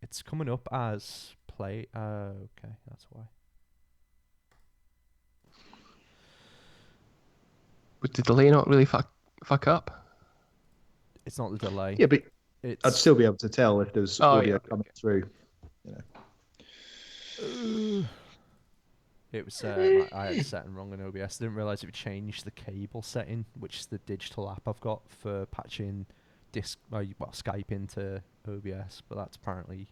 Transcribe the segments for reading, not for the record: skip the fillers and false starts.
It's coming up as play. Okay, that's why. Would the delay not really fuck up? It's not the delay. Yeah, but it's I'd still be able to tell if there's audio coming through. It was I had a setting wrong in OBS. I didn't realise it would change the cable setting, which is the digital app I've got for patching Skype into OBS. But that's apparently you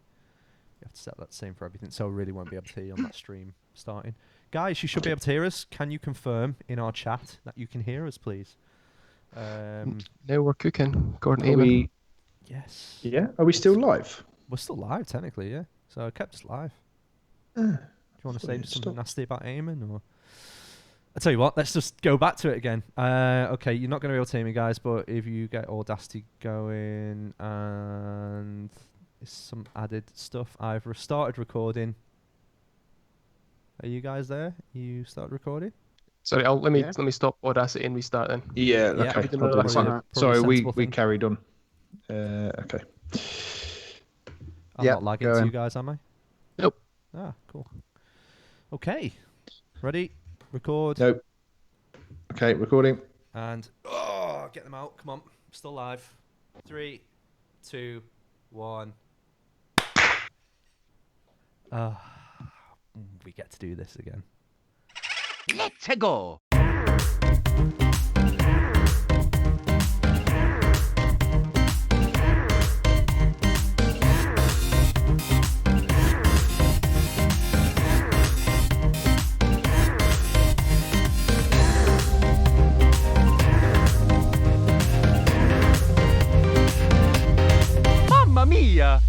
have to set that same for everything. So I really won't be able to hear you on that stream starting. Guys, you should be able to hear us. Can you confirm in our chat that you can hear us, please? Now we're cooking. Gordon Are Eamon. we? Yes. Yeah. Are we still live? We're still live, technically, yeah. So I kept us live. Do you want to say something nasty about Eamon, or? I'll tell you what, let's just go back to it again. Okay, you're not going to be able to hear me, guys, but if you get Audacity going and some added stuff, I've restarted recording. Are you guys there? You started recording? Sorry, let me stop Audacity and restart then. Yeah. Yeah, Okay. I'll do Sorry, we carried on. Okay. I'm not lagging to you guys, am I? Nope. Ah, cool. Okay. Ready? Record. Nope. Okay, recording. And get them out. Come on. Still live. 3, 2, 1. We get to do this again. Let's go. Mamma mia!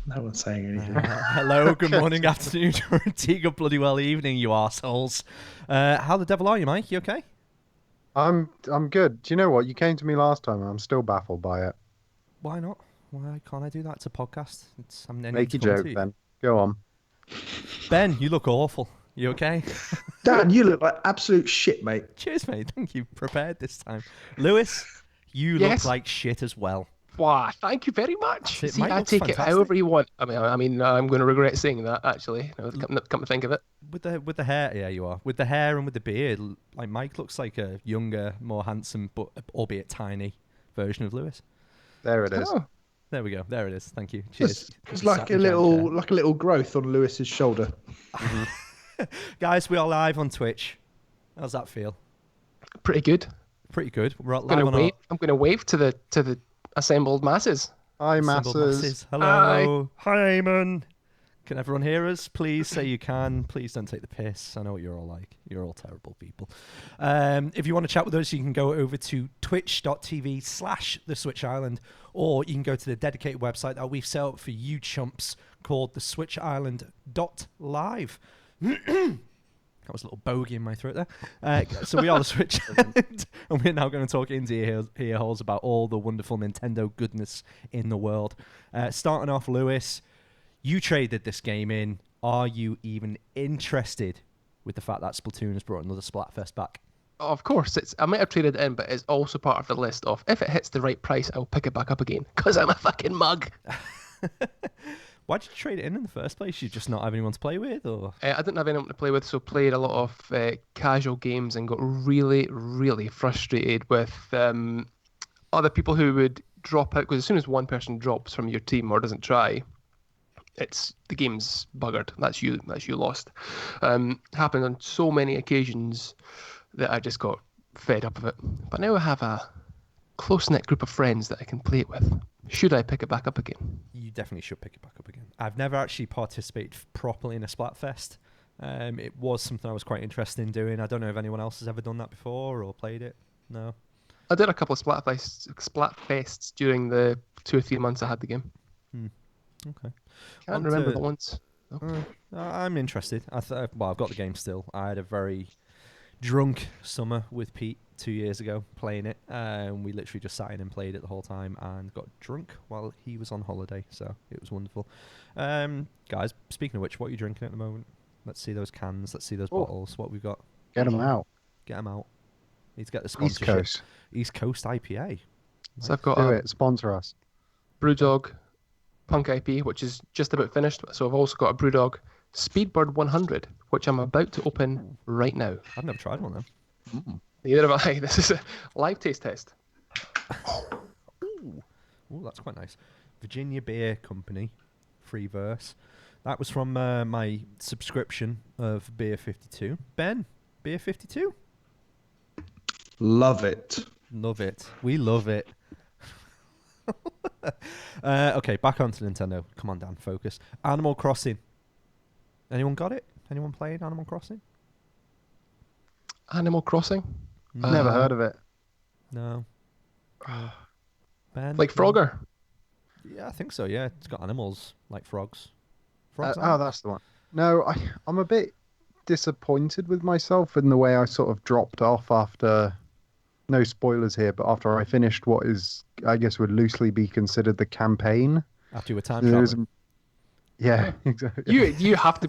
No one's saying anything. Hello, good morning, afternoon, or indeed good bloody well evening, you arseholes. How the devil are you, Mike? You okay? I'm good. Do you know what? You came to me last time and I'm still baffled by it. Why not? Why can't I do that? It's a podcast. Make your joke, Ben. Go on. Ben, you look awful. You okay? Dan, you look like absolute shit, mate. Cheers, mate. Thank you. Prepared this time. Lewis, you look like shit as well. Wow, thank you very much. See, I take it however you want. I mean, I'm going to regret saying that, actually. Come to think of it. With the hair, yeah, you are. With the hair and with the beard, like Mike looks like a younger, more handsome, but albeit tiny version of Lewis. There it is. Oh. There we go. There it is. Thank you. Cheers. It's like a little growth on Lewis's shoulder. Guys, we are live on Twitch. How's that feel? Pretty good. Pretty good. We're I'm going to wave to the assembled masses. Hi, masses. Hello. Hi, Eamon. Can everyone hear us? Please say you can. Please don't take the piss. I know what you're all like. You're all terrible people. If you want to chat with us, you can go over to twitch.tv/The Switch Island, or you can go to the dedicated website that we've set up for you chumps called theswitchisland.live. That was a little bogey in my throat there. So we are the Switch, and we're now going to talk into your ear holes about all the wonderful Nintendo goodness in the world. Starting off, Lewis, you traded this game in. Are you even interested with the fact that Splatoon has brought another Splatfest back? Oh, of course, I might have traded it in, but it's also part of the list of if it hits the right price, I'll pick it back up again because I'm a fucking mug. Why did you trade it in the first place? You just not have anyone to play with, or? I didn't have anyone to play with, so played a lot of casual games and got really, really frustrated with other people who would drop out. Because as soon as one person drops from your team or doesn't try, the game's buggered. That's you lost. Happened on so many occasions that I just got fed up of it. But now I have a close-knit group of friends that I can play it with. Should I pick it back up again? You definitely should pick it back up again. I've never actually participated properly in a Splatfest. It was something I was quite interested in doing. I don't know if anyone else has ever done that before or played it. No. I did a couple of Splatfests during the 2 or 3 months I had the game. Okay. Can't remember the ones. I'm interested. I've got the game still. I had a very drunk summer with Pete 2 years ago playing it. We literally just sat in and played it the whole time and got drunk while he was on holiday. So it was wonderful. Guys, speaking of which, what are you drinking at the moment? Let's see those cans. Let's see those bottles. What we've got. Get them out. Get them out. Need to get the sponsorship. East Coast. East Coast IPA. So I've got Do it. Sponsor us. Brewdog, Punk IP, which is just about finished. So I've also got a Brewdog Speedbird 100, which I'm about to open right now. I've never tried one of them. Neither have I. This is a live taste test. Ooh, that's quite nice. Virginia Beer Company, free verse. That was from my subscription of Beer 52. Ben, Beer 52? Love it. Love it. We love it. Okay, back onto Nintendo. Come on, Dan, focus. Animal Crossing. Anyone got it? Anyone playing Animal Crossing? Animal Crossing? Never heard of it. No. Ben? Like Frogger? Yeah, I think so, yeah. It's got animals, like frogs. That's the one. No, I'm a bit disappointed with myself in the way I sort of dropped off after, no spoilers here, but after I finished what is, I guess, would loosely be considered the campaign. After you were time traveling. Yeah, exactly. You have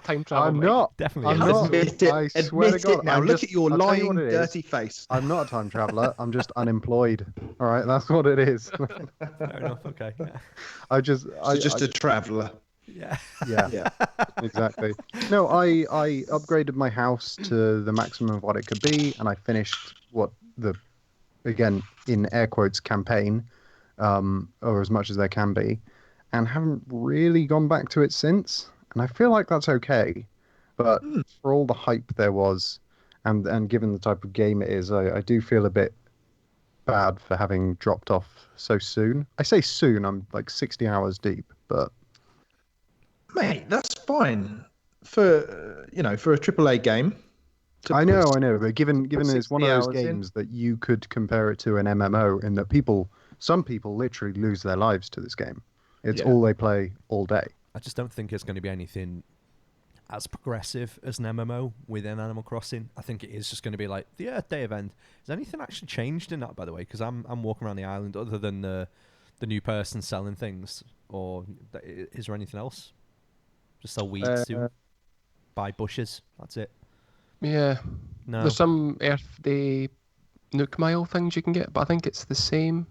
time travel. I'm Mike. not. Definitely. I'm not. Admit it. I swear to Admit God. it now. I'm Look just- at your I'll tell you lying, what it is. dirty face. I'm not a time traveler. I'm just unemployed. All right, that's what it is. Fair enough, okay. I just, Just a traveller. Yeah. yeah, exactly. No, I upgraded my house to the maximum of what it could be, and I finished again, in air quotes, campaign, or as much as there can be, and haven't really gone back to it since. And I feel like that's okay, but for all the hype there was, and given the type of game it is, I do feel a bit bad for having dropped off so soon. I say soon, I'm like 60 hours deep, but Mate, that's fine for for a AAA game. I know, but given it's one of 60 those hours in. games that you could compare it to an MMO in that some people literally lose their lives to this game. It's all they play all day. I just don't think it's going to be anything as progressive as an MMO within Animal Crossing. I think it is just going to be like the Earth Day event. Has anything actually changed in that, by the way? Because I'm walking around the island other than the new person selling things, or is there anything else? Just sell weeds to buy bushes. That's it. Yeah. No. There's some Earth Day Nook Mile things you can get, but I think it's the same.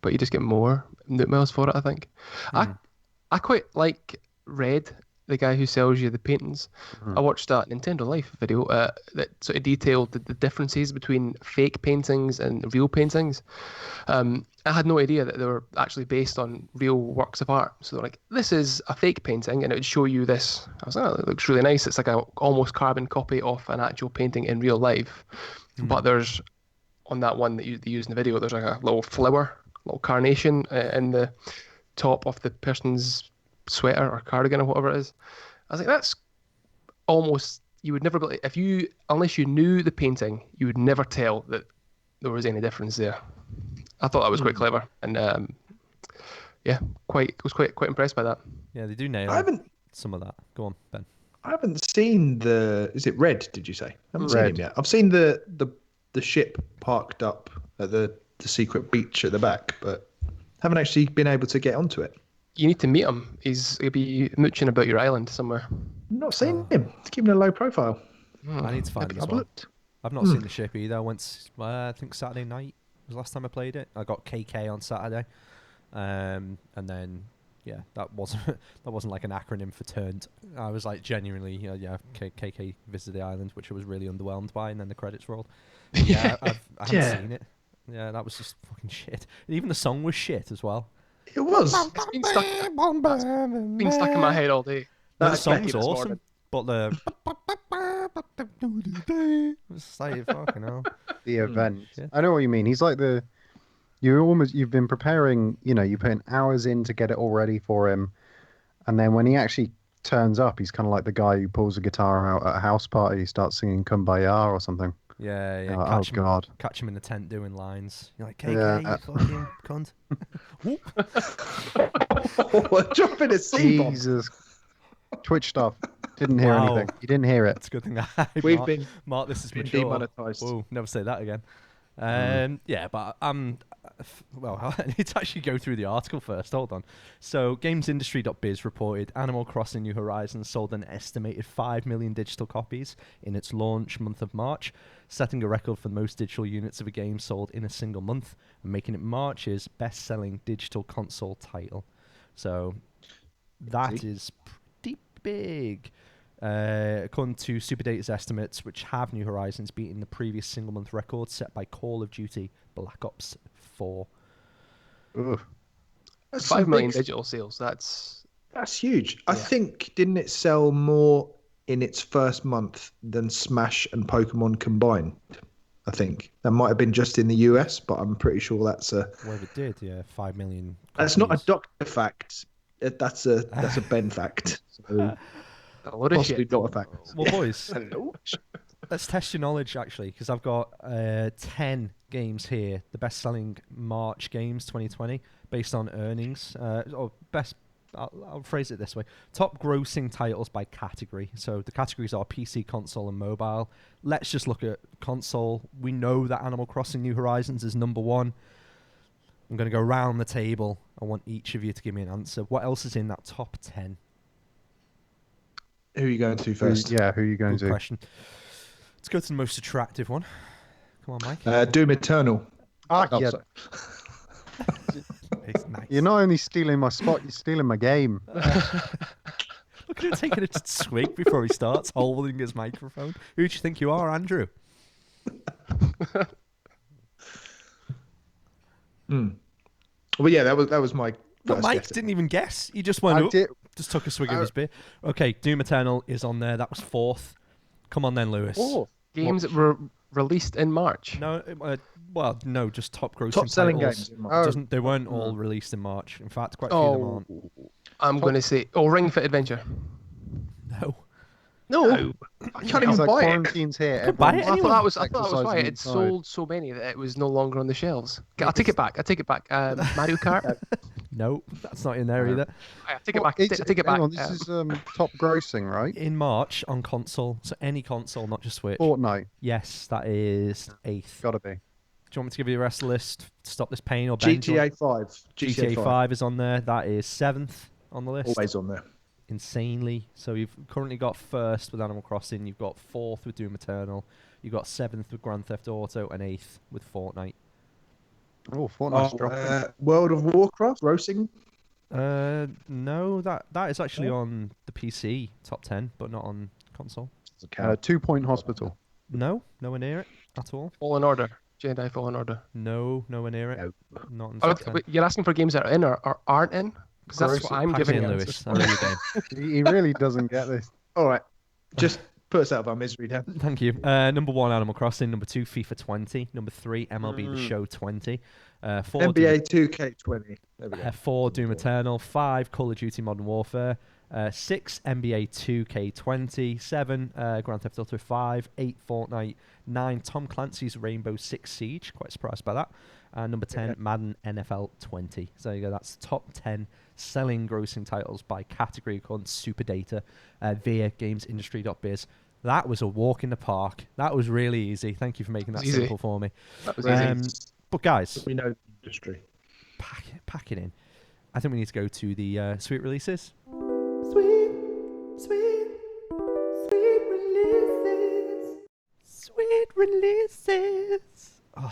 But you just get more Nook Miles for it, I think. I quite like Red, the guy who sells you the paintings. I watched that Nintendo Life video that sort of detailed the differences between fake paintings and real paintings. I had no idea that they were actually based on real works of art. So they're like, this is a fake painting, and it would show you this. I was like, oh, it looks really nice. It's like an almost carbon copy of an actual painting in real life. But there's, on that one that they use in the video, there's like a little flower, little carnation in the top of the person's sweater or cardigan or whatever it is. I was like, that's almost, you would never be, unless you knew the painting, you would never tell that there was any difference there. I thought that was quite clever, and was quite impressed by that. Yeah, they do nail some of that. Go on, Ben. I haven't seen is it Red, did you say? I haven't seen Red. him yet. I've seen the ship parked up at the secret beach at the back, but haven't actually been able to get onto it. You need to meet him. He'll be mooching about your island somewhere. Not seen him. He's keeping a low profile. I need to find him as I've well. looked. I've not seen the ship either. I went, I think Saturday night was the last time I played it. I got KK on Saturday, and then that wasn't like an acronym for turned. I was like genuinely, KK visited the island, which I was really underwhelmed by, and then the credits rolled. Yeah, I haven't seen it. Yeah, that was just fucking shit. Even the song was shit as well. It was. It's been stuck in my head all day. No, the That's song's Becky this awesome, but the it's like fucking hell. The event. Shit. I know what you mean. He's like you've been preparing, you put in hours in to get it all ready for him. And then when he actually turns up, he's kind of like the guy who pulls a guitar out at a house party, starts singing Kumbaya or something. Yeah. Oh, God. Catch him in the tent doing lines. You're like, KK, you fucking cunt. Drop in a C-bomb. Jesus. Twitch stuff. Didn't hear Wow. anything. You didn't hear it. That's a good thing. We've been Mark, this is been mature. demonetised. Whoa, never say that again. Yeah, but well, I need to actually go through the article first. Hold on. So, GamesIndustry.biz reported Animal Crossing New Horizons sold an estimated 5 million digital copies in its launch month of March, setting a record for the most digital units of a game sold in a single month, and making it March's best-selling digital console title. So that is pretty big. According to Super Data's estimates, which have New Horizons beating the previous single-month record set by Call of Duty Black Ops 4. Ugh. That's 5 million big- digital sales. That's huge. I Yeah. think, didn't it sell more in its first month than Smash and Pokemon combined? I think that might have been just in the US, but I'm pretty sure that's a. Well, it did, yeah, 5 million. That's not a copies. doctor fact. That's a Ben fact. So a lot of possibly shit. not a fact. Well, boys, Hello. let's test your knowledge, actually, because I've got 10 games here, the best-selling March games 2020, based on earnings. I'll phrase it this way. Top grossing titles by category. So the categories are PC, console, and mobile. Let's just look at console. We know that Animal Crossing New Horizons is number 1. I'm going to go round the table. I want each of you to give me an answer. What else is in that top 10? Who are you going to first? Who are you going Good to? question. Let's go to the most attractive one. Come on, Mike. Doom Eternal. Ah, Oh, yeah. sorry. It's nice. You're not only stealing my spot, you're stealing my game. Look at him taking a swig before he starts, holding his microphone. Who do you think you are, Andrew? Well, yeah, that was my But first Mike guess. didn't even guess. He just went I up, did. just took a swig of his beer. Okay, Doom Eternal is on there. That was 4th. Come on then, Lewis. Games that were released in March. No, no, just top grossing Top selling titles. games. in March. They weren't all released in March. In fact, quite a few of them Oh, aren't. I'm going to say, Ring Fit Adventure. No. No, I can't even It's like buy it. quarantine's here. Could buy it everyone's anyway. I thought that was why exercising it inside. sold so many that it was no longer on the shelves. I'll take it back. Mario Kart. No, that's not in there No. either. I take it Well, back. I take it back. hang on, this is top grossing, right? In March on console, so any console, not just Switch. Fortnite, Yes, that is 8th. gotta be. Do you want me to give you the rest of the list to stop this pain, or Ben? Do you want- GTA 5. GTA 5 is on there. That is 7th on the list. Always on there. Insanely. So you've currently got 1st with Animal Crossing, you've got 4th with Doom Eternal, you've got 7th with Grand Theft Auto, and 8th with Fortnite. Oh, Fortnite's dropping. World of Warcraft, Racing. No, that is actually on the PC top 10, but not on console. 2 Point Hospital. No, nowhere near it at all. Fallen Order. Jedi Fallen Order. No, nowhere near it. No. Not in the Oh, top 10. wait, you're asking for games that are in or aren't in? Because that's what I'm Pack it giving in, you. Lewis. I know your game. He really doesn't get this. All right, just put us out of our misery, Dan. Thank you. Number 1, Animal Crossing. Number 2, FIFA 20. Number 3, MLB The Show 20. 4, NBA 2K20. There we go. 4, Doom Eternal. 5, Call of Duty Modern Warfare. 6, NBA 2K20. 7, Grand Theft Auto 5. 8, Fortnite. 9, Tom Clancy's Rainbow Six Siege. Quite surprised by that. And number 10, Madden NFL 20. So there you go. That's top 10 selling grossing titles by category according to Super Data via gamesindustry.biz. That was a walk in the park. That was really easy. Thank you for making that Easy. simple for me. That was easy. But guys, We know the industry. pack it in. I think we need to go to the sweet releases. Sweet releases. Sweet releases. Oh,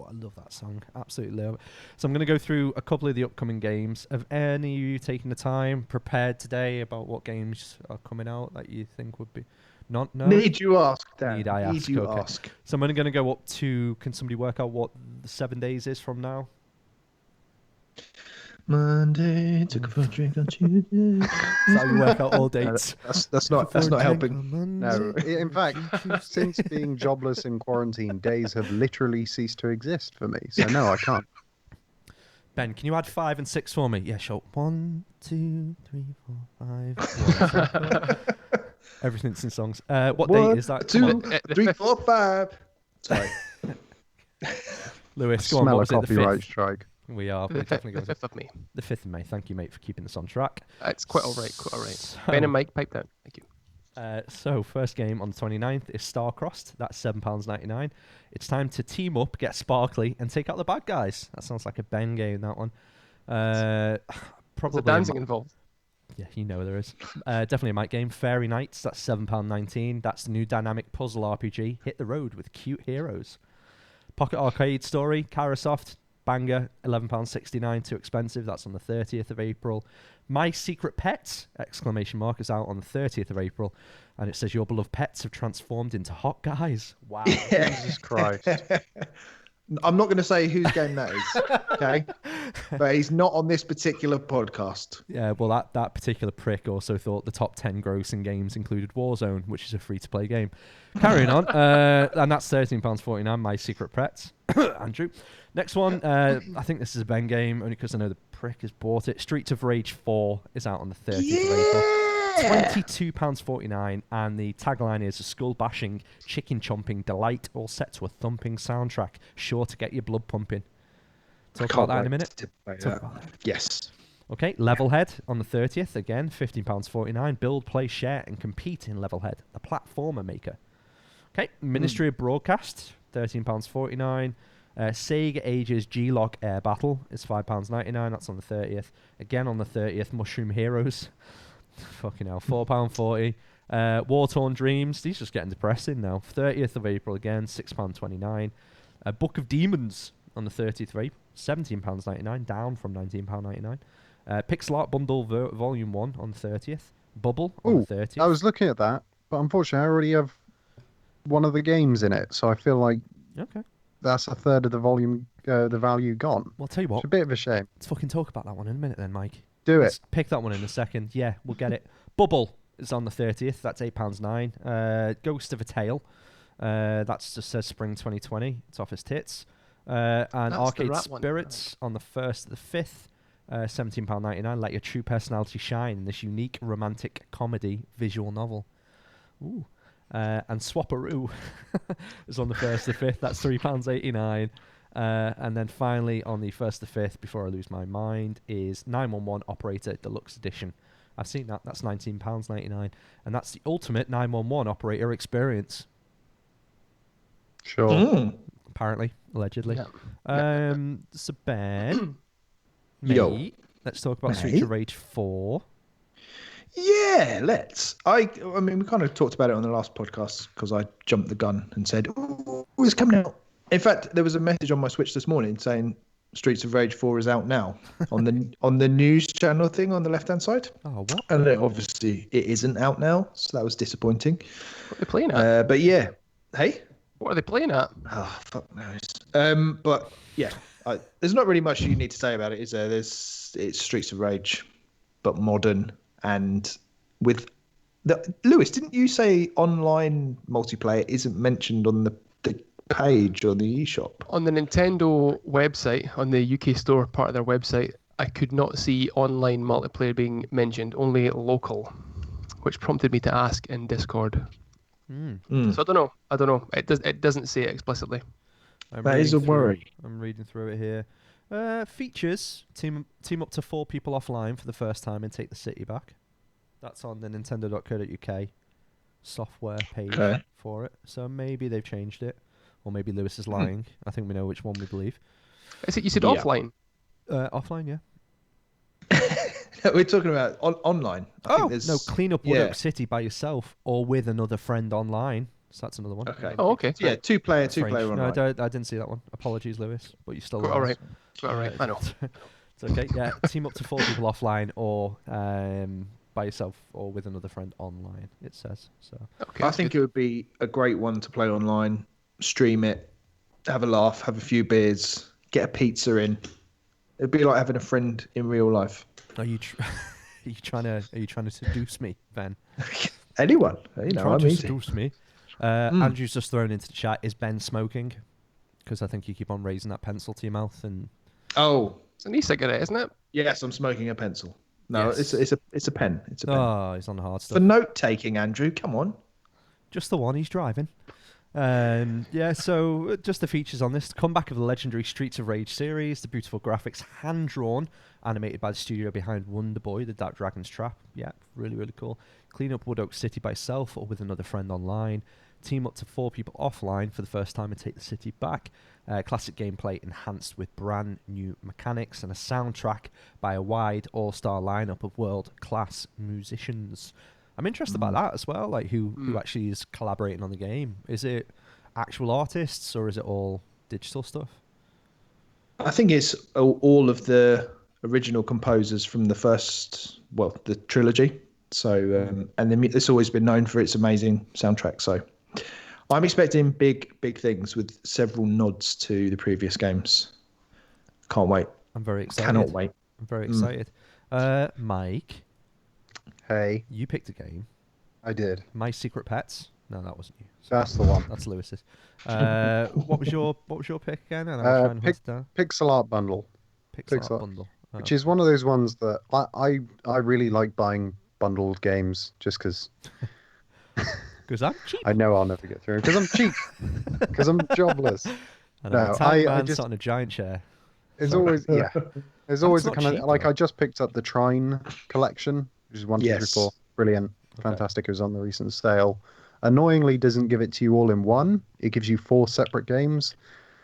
I love that song. Absolutely love it. So I'm going to go through a couple of the upcoming games. Have any of you taken the time, prepared today about what games are coming out that you think would be... No? Need you ask, Dan? Need I ask? you Okay. ask? So I'm only going to go up to... Can somebody work out what the 7 days is from now? Monday, took a first drink on Tuesday. That's how you work out all dates. That's not helping. No, in fact, since being jobless in quarantine, days have literally ceased to exist for me. So no, I can't. Ben, can you add 5 and 6 for me? Yeah, sure. 1, 2, 3, 4, 5. Everything's in songs. What date is that? Come 2, on. 3, 4, 5. Sorry. Lewis, go on. Smell What a was it? The copyright 5th? strike. We are. We're The definitely going to 5th of May. the 5th of May. Thank you, mate, for keeping us on track. It's quite all right. So- Ben and Mike, pipe down. Thank you. So, first game on the 29th is Starcrossed. That's £7.99. It's time to team up, get sparkly, and take out the bad guys. That sounds like a Ben game, that one. There's Probably dancing involved. Yeah, you know there is. Definitely a Mike game. Fairy Nights, that's £7.19. That's the new dynamic puzzle RPG. Hit the road with cute heroes. Pocket Arcade Story, Karasoft, banger, £11.69, too expensive. That's on the 30th of April. My Secret Pets, exclamation mark, is out on the 30th of April. And it says, your beloved pets have transformed into hot guys. Wow. Jesus Christ. I'm not going to say whose game that is, okay? But he's not on this particular podcast. Yeah, well, that particular prick also thought the top 10 grossing games included Warzone, which is a free-to-play game. Carrying on, and that's £13.49, My Secret Pets. Andrew. Next one, I think this is a Ben game, only because I know the prick has bought it. Streets of Rage 4 is out on the 30th of April. £22.49, and the tagline is a skull-bashing, chicken-chomping delight, all set to a thumping soundtrack, sure to get your blood pumping. Talk about that in a minute. Yes. Okay, Levelhead on the 30th, again, £15.49. Build, play, share, and compete in Levelhead, a platformer maker. Okay, Ministry of Broadcast, £13.49. Sega Ages G-Log Air Battle is £5.99. That's on the 30th. Again on the 30th, Mushroom Heroes. Fucking hell, £4.40. War-Torn Dreams. These just getting depressing now. 30th of April again, £6.29. Book of Demons on the 30th of April, £17.99, down from £19.99. Pixel Art Bundle Volume 1 on the 30th. Bubble on the 30th. I was looking at that, but unfortunately I already have one of the games in it, so I feel like that's a third of the volume, the value gone. Well, I'll tell you what. It's a bit of a shame. Let's fucking talk about that one in a minute then, Mike. Let's pick that one in a second. Yeah, we'll get it. Bubble is on the 30th. That's £8.09. Ghost of a Tale. That just says spring 2020. It's off his tits. And That's Arcade Spirits on the 1st to the 5th. £17.99. Let your true personality shine in this unique romantic comedy visual novel. Ooh. And Swapperoo is on the 1st to the 5th. That's £3.89. And then finally on the 1st to 5th, before I lose my mind, is 911 Operator Deluxe Edition. I've seen that. That's £19.99. And that's the ultimate 911 operator experience. Sure. Apparently. Allegedly. Yeah. So Ben, Yo. let's talk about Streets of Rage 4. Yeah, let's. I mean, we kind of talked about it on the last podcast because I jumped the gun and said, "Oh, it's coming out." In fact, there was a message on my Switch this morning saying Streets of Rage 4 is out now on the news channel thing on the left-hand side. Oh, what? And obviously it isn't out now, so that was disappointing. What are they playing at? But yeah, hey, What are they playing at? oh fuck knows. But yeah, there's not really much you need to say about it, is there? It's Streets of Rage, but modern and with Lewis. Didn't you say online multiplayer isn't mentioned on the page or the eShop? On the Nintendo website, on the UK store part of their website, I could not see online multiplayer being mentioned, only local, which prompted me to ask in Discord. So I don't know. It doesn't say it explicitly. That is a worry. I'm reading through it here. Features: team up to 4 people offline for the first time and take the city back. That's on the Nintendo.co.uk software page for it. So maybe they've changed it, or maybe Lewis is lying. I think we know which one we believe. Is it? You said offline. Offline, yeah. We're talking about online. I think no, clean up Wood Oak City by yourself or with another friend online. So that's another one. Okay. Oh, okay. Yeah, two player online. No, I didn't see that one. Apologies, Lewis, but you still. All right. I know. It's okay. Yeah, team up to 4 people offline or by yourself or with another friend online. It says so. Okay, I think it would be a great one to play online. Stream it, have a laugh, have a few beers, get a pizza in. It'd be like having a friend in real life. Are you trying to seduce me, Ben? Anyone, you know, I'm easy. Seduce me. Andrew's just thrown into the chat. Is Ben smoking? Because I think you keep on raising that pencil to your mouth and. Oh, it's an e-cigarette, isn't it? Yes, I'm smoking a pencil. No, Yes. it's a pen. It's a pen. Oh, he's on the hard stuff. For note taking, Andrew. Come on. Just the one he's driving. Yeah, so just the features on this. Comeback of the legendary Streets of Rage series. The beautiful graphics, hand-drawn, animated by the studio behind Wonder Boy, the Dark Dragon's Trap. Yeah, really, really cool. Clean up Wood Oak City by yourself or with another friend online. Team up to 4 people offline for the first time and take the city back. Classic gameplay enhanced with brand new mechanics and a soundtrack by a wide all-star lineup of world-class musicians. I'm interested about that as well, like who actually is collaborating on the game. Is it actual artists or is it all digital stuff? I think it's all of the original composers from the trilogy. So, and it's always been known for its amazing soundtrack. So, I'm expecting big things with several nods to the previous games. Can't wait. I'm very excited. Cannot wait. I'm very excited. Mike, Hey, you picked a game. I did. My Secret Pets. No, that wasn't you. That's the one. That's Lewis's. What was your pick again? And I'll try and hunt it down. Pixel Art Bundle, Pixel Art Bundle. which is one of those ones that I really like buying bundled games just because. Because I'm cheap. I know I'll never get through because I'm cheap. Because I'm jobless. And no, I just sat on a giant chair. It's always There's always a kind of like I just picked up the Trine collection, which is 1, 2, 3, 4. Brilliant, fantastic. It was on the recent sale. Annoyingly, doesn't give it to you all in one. It gives you 4 separate games.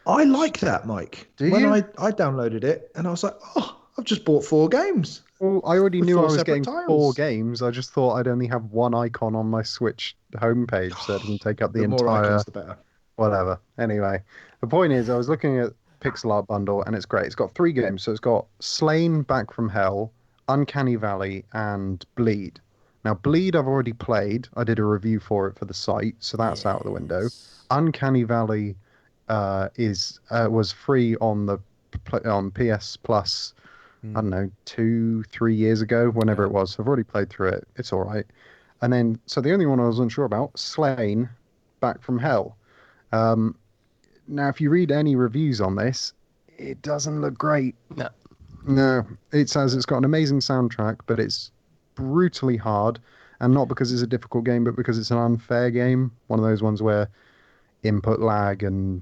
I like that, Mike. When I downloaded it and I was like, oh, I've just bought 4 games. Well, I already knew I was getting tiles. 4 games. I just thought I'd only have one icon on my Switch homepage, so it doesn't take up the entire. More icons, the better. Whatever. Anyway, the point is, I was looking at Pixel Art Bundle, and it's great. It's got 3 games. So it's got Slain, Back from Hell, Uncanny Valley, and Bleed. Now, Bleed I've already played. I did a review for it for the site, so that's out of the window. Uncanny Valley was free on PS Plus. I don't know, 2-3 years ago, whenever it was. I've already played through it. It's all right. And then, so the only one I was unsure about, Slain, Back from Hell. Now, if you read any reviews on this, it doesn't look great. No, it says it's got an amazing soundtrack, but it's brutally hard, and not because it's a difficult game, but because it's an unfair game. One of those ones where input lag and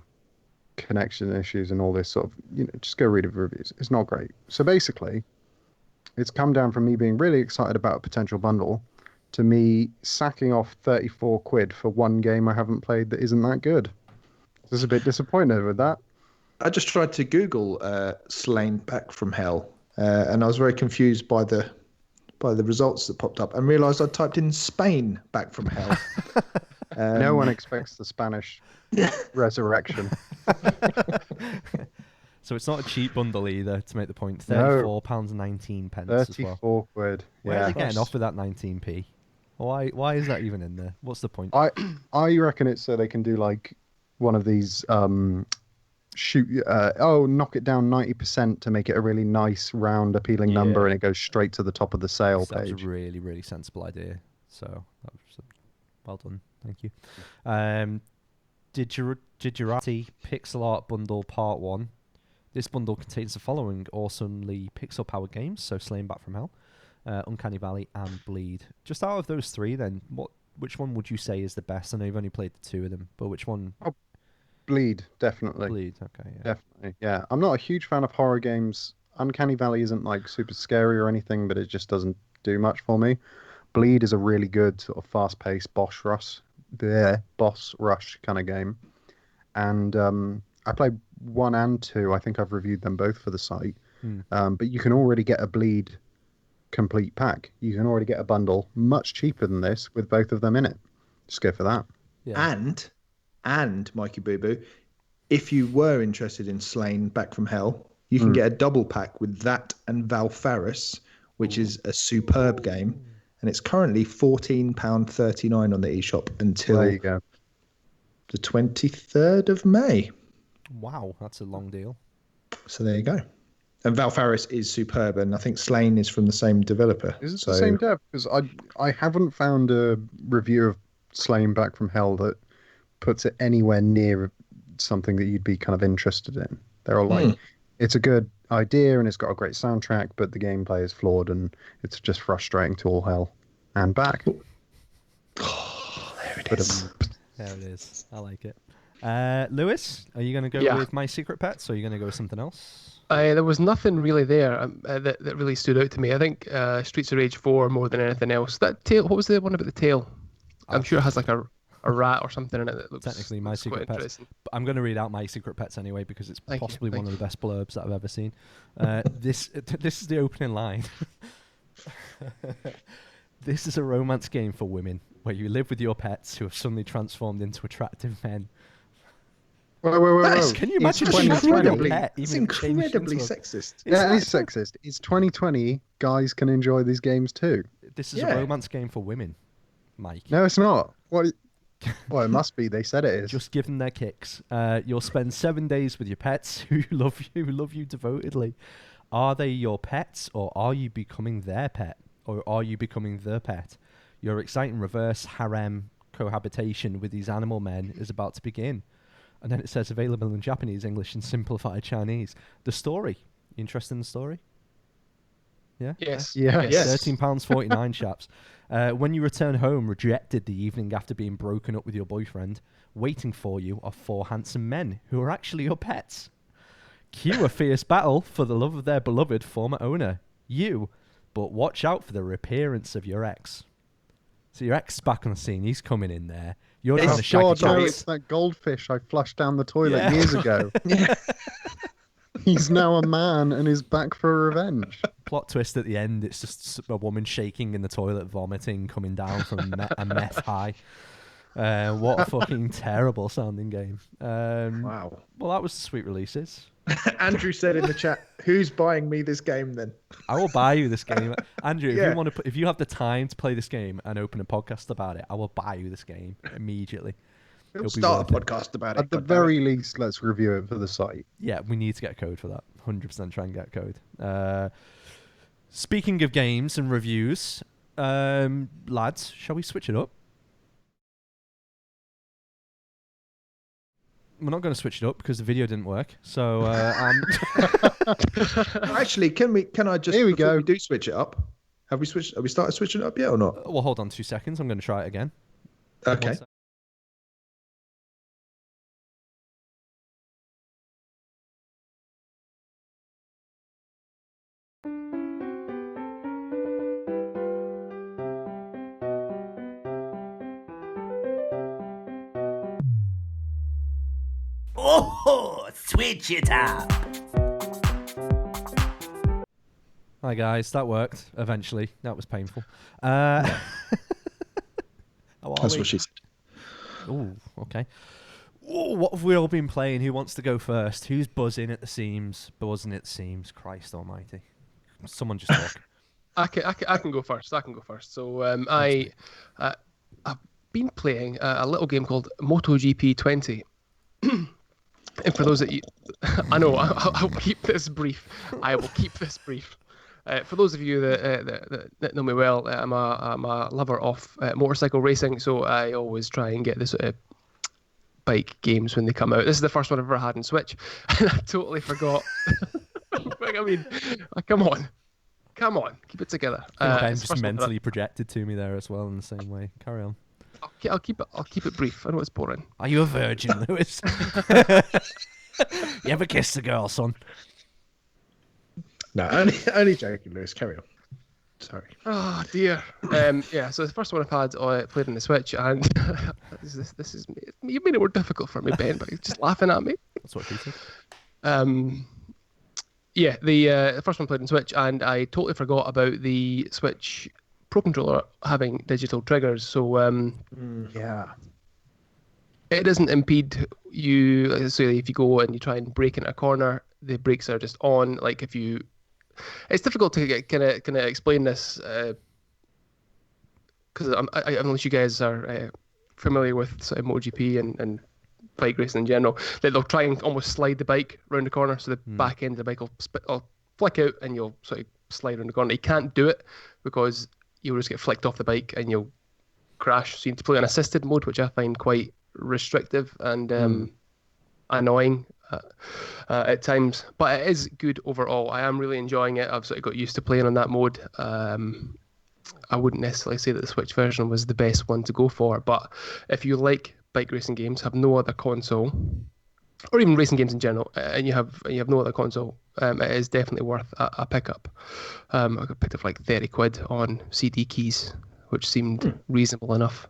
connection issues and all this sort of, just go read the reviews. It's not great. So basically, it's come down from me being really excited about a potential bundle to me sacking off 34 quid for one game I haven't played that isn't that good. Just a bit disappointed with that. I just tried to Google Slain Back from Hell, and I was very confused by the results that popped up and realised I typed in Spain Back from Hell. No one expects the Spanish resurrection. So it's not a cheap bundle either, to make the point. £34.19 as well. 34 quid. Where are they getting off with that 19p? Why is that even in there? What's the point? I reckon it's so they can do like one of these knock it down 90% to make it a really nice, round, appealing number, and it goes straight to the top of the sale page. That was a really, really sensible idea. So that was well done. Thank you. Digirati Pixel Art Bundle Part 1. This bundle contains the following awesomely pixel-powered games, so Slain Back from Hell, Uncanny Valley, and Bleed. Just out of those 3, then, which one would you say is the best? I know you've only played the 2 of them, but which one? Oh, Bleed, definitely. Bleed, okay, yeah. Definitely, yeah. I'm not a huge fan of horror games. Uncanny Valley isn't like super scary or anything, but it just doesn't do much for me. Bleed is a really good sort of fast-paced boss rush kind of game. And I played 1 and 2. I think I've reviewed them both for the site. But you can already get a Bleed complete pack. You can already get a bundle much cheaper than this with both of them in it. Just go for that. Yeah. And Mikey Boo Boo, if you were interested in Slain Back from Hell, you can get a double pack with that and Valfaris, which is a superb game. And it's currently £14.39 on the eShop until the 23rd of May. Wow, that's a long deal. So there you go. And Valfaris is superb, and I think Slain is from the same developer. Is it the same dev? Because I haven't found a review of Slain Back from Hell that puts it anywhere near something that you'd be kind of interested in. They're all like, it's a good idea and it's got a great soundtrack, but the gameplay is flawed and it's just frustrating to all hell and back. Oh, there it is. There it is. I like it. Lewis, are you going to go with My Secret Pets, or are you going to go with something else? There was nothing really there that really stood out to me. I think Streets of Rage 4 more than anything else. That tail, what was the one about the tail? I'm sure it has like a rat or something in it that looks technically My Secret Pets. But I'm going to read out My Secret Pets anyway because it's possibly one of the best blurbs that I've ever seen. This is the opening line. This is a romance game for women where you live with your pets who have suddenly transformed into attractive men. Whoa. Can you It's imagine 2020. It's incredibly sexist. Yeah, it is sexist. It's 2020. Guys can enjoy these games too. This is a romance game for women, Mike. No, it's not. What? Well, it must be. They said it is. Just give them their kicks. You'll spend 7 days with your pets who love you devotedly. Are they your pets, or are you becoming their pet, or are you becoming the pet? Your exciting reverse harem cohabitation with these animal men is about to begin. And then it says available in Japanese, English, and simplified Chinese. The story. You interested in the story? Yeah? Yes. Yes. £13.49, chaps. When you return home, rejected the evening after being broken up with your boyfriend, waiting for you are 4 handsome men who are actually your pets. Cue a fierce battle for the love of their beloved former owner, you, but watch out for the reappearance of your ex. So your ex is back on the scene. He's coming in there. You're trying to shag God, his no, ass. it's that goldfish I flushed down the toilet Yeah. years ago. He's now a man and is back for revenge. Plot twist at the end, it's just a woman shaking in the toilet, vomiting, coming down from a meth high. What a fucking terrible sounding game. Wow. Well, that was the sweet releases. Andrew said in the chat, "Who's buying me this game then?" I will buy you this game, Andrew. If Yeah. you want to, if you have the time to play this game and open a podcast about it, I will buy you this game immediately. We'll It'll be start a worth it. podcast about it. At the very least, let's review it for the site. Yeah, we need to get a code for that. 100% try and get a code. Speaking of games and reviews, lads, shall we switch it up? We're not going to switch it up because the video didn't work. So Actually, can I just Here we before go. we do switch it up? Have we started switching it up yet or not? well, hold on 2 seconds. I'm going to try it again. Okay. 1 sec. Oh, switch it up. Hi guys, that worked eventually. That was painful. How are That's we? what she said. Ooh, okay. Ooh, what have we all been playing? Who wants to go first? Who's buzzing at the seams? Buzzing at the seams. Christ almighty. Someone just talk. I can go first. So I've been playing a little game called MotoGP 20. And for those that you, I know I'll keep this brief. I will keep this brief. For those of you that know me well, I'm a lover of motorcycle racing, so I always try and get this bike games when they come out. This is the first one I've ever had in Switch, and I totally forgot. I mean, come on, keep it together. Ben It's the just first one that mentally projected to me there as well in the same way. Carry on. I'll keep it brief. I know it's boring. Are you a virgin, Lewis? You ever kissed a girl, son? No, only joking, Lewis. Carry on. Sorry. Oh dear. Yeah. So the first one I've had played on the Switch, and this is you made it more difficult for me, Ben, but you're just laughing at me. That's what she said. Yeah, the first one played on Switch, and I totally forgot about the Switch Pro Controller having digital triggers. So Yeah. it doesn't impede you. Like, say if you go and you try and brake in a corner, the brakes are just on. Like if you, it's difficult to kind of explain this because unless you guys are familiar with sort of MotoGP and bike racing in general, they'll try and almost slide the bike around the corner, so the back end of the bike will flick out and you'll sort of slide around the corner. You can't do it because you'll just get flicked off the bike and you'll crash. So you need to play on assisted mode, which I find quite restrictive and annoying at times. But it is good overall. I am really enjoying it. I've sort of got used to playing on that mode. I wouldn't necessarily say that the Switch version was the best one to go for, but if you like bike racing games, have no other console, or even racing games in general, and you have no other console, it is definitely worth a pickup. I got picked up like 30 quid on CD keys, which seemed reasonable enough.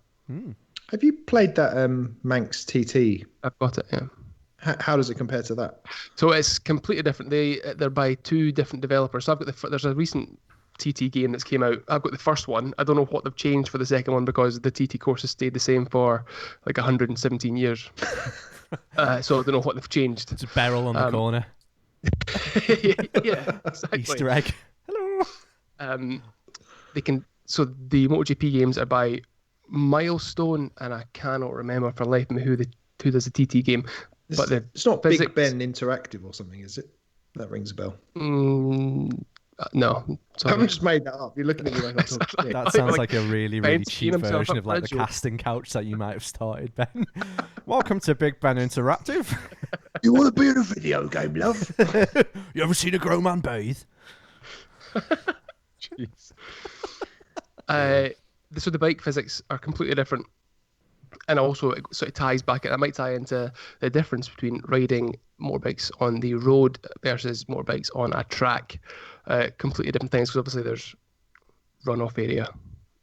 Have you played that Manx TT? I've got it, yeah. How does it compare to that? So it's completely different. They're by two different developers. So I've got there's a recent TT game that's came out. I've got the first one. I don't know what they've changed for the second one because the TT course has stayed the same for like 117 years. So I don't know what they've changed. It's a barrel on the corner. Yeah, exactly. Easter egg. Hello. So the MotoGP games are by Milestone, and I cannot remember for life of me who does the TT game. But it's not Big Ben Interactive or something, is it? That rings a bell. No, sorry. I've just made that up. You're looking at me like I'm talking shit. That sounds like a really, really cheap himself version of like the casting couch that you might have started, Ben. Welcome to Big Ben Interactive. You want to be in a video game, love? You ever seen a grown man bathe? Jeez. So the bike physics are completely different. And also it sort of ties back, and it might tie into the difference between riding motorbikes on the road versus motorbikes on a track. Completely different things, because obviously there's runoff area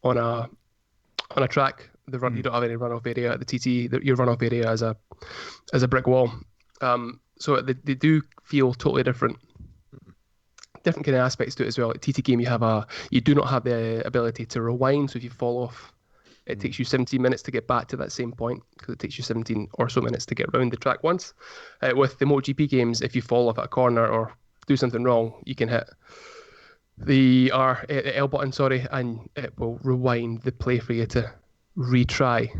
on a track. You don't have any runoff area at the TT. Your runoff area is a brick wall. So they do feel totally different. Different kind of aspects to it as well. Like TT game, you do not have the ability to rewind. So if you fall off, it takes you 17 minutes to get back to that same point, because it takes you 17 or so minutes to get around the track once. With the MotoGP games, if you fall off at a corner or do something wrong, you can hit the L button, and it will rewind the play for you to retry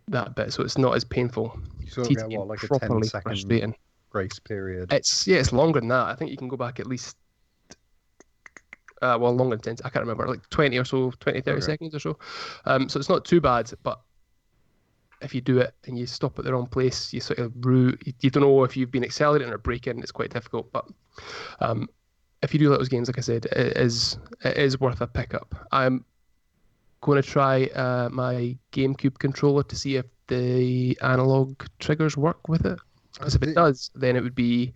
that bit, so it's not as painful. You sort of get like a 10-second grace period. It's longer than that. I think you can go back at least longer than 10. I can't remember, like 20 or so, 30 seconds or so. So it's not too bad, but if you do it and you stop at the wrong place, you sort of you don't know if you've been accelerating or braking. It's quite difficult, but if you do those games, like I said, it is worth a pickup. I'm going to try my GameCube controller to see if the analog triggers work with it, because if it does, then it would be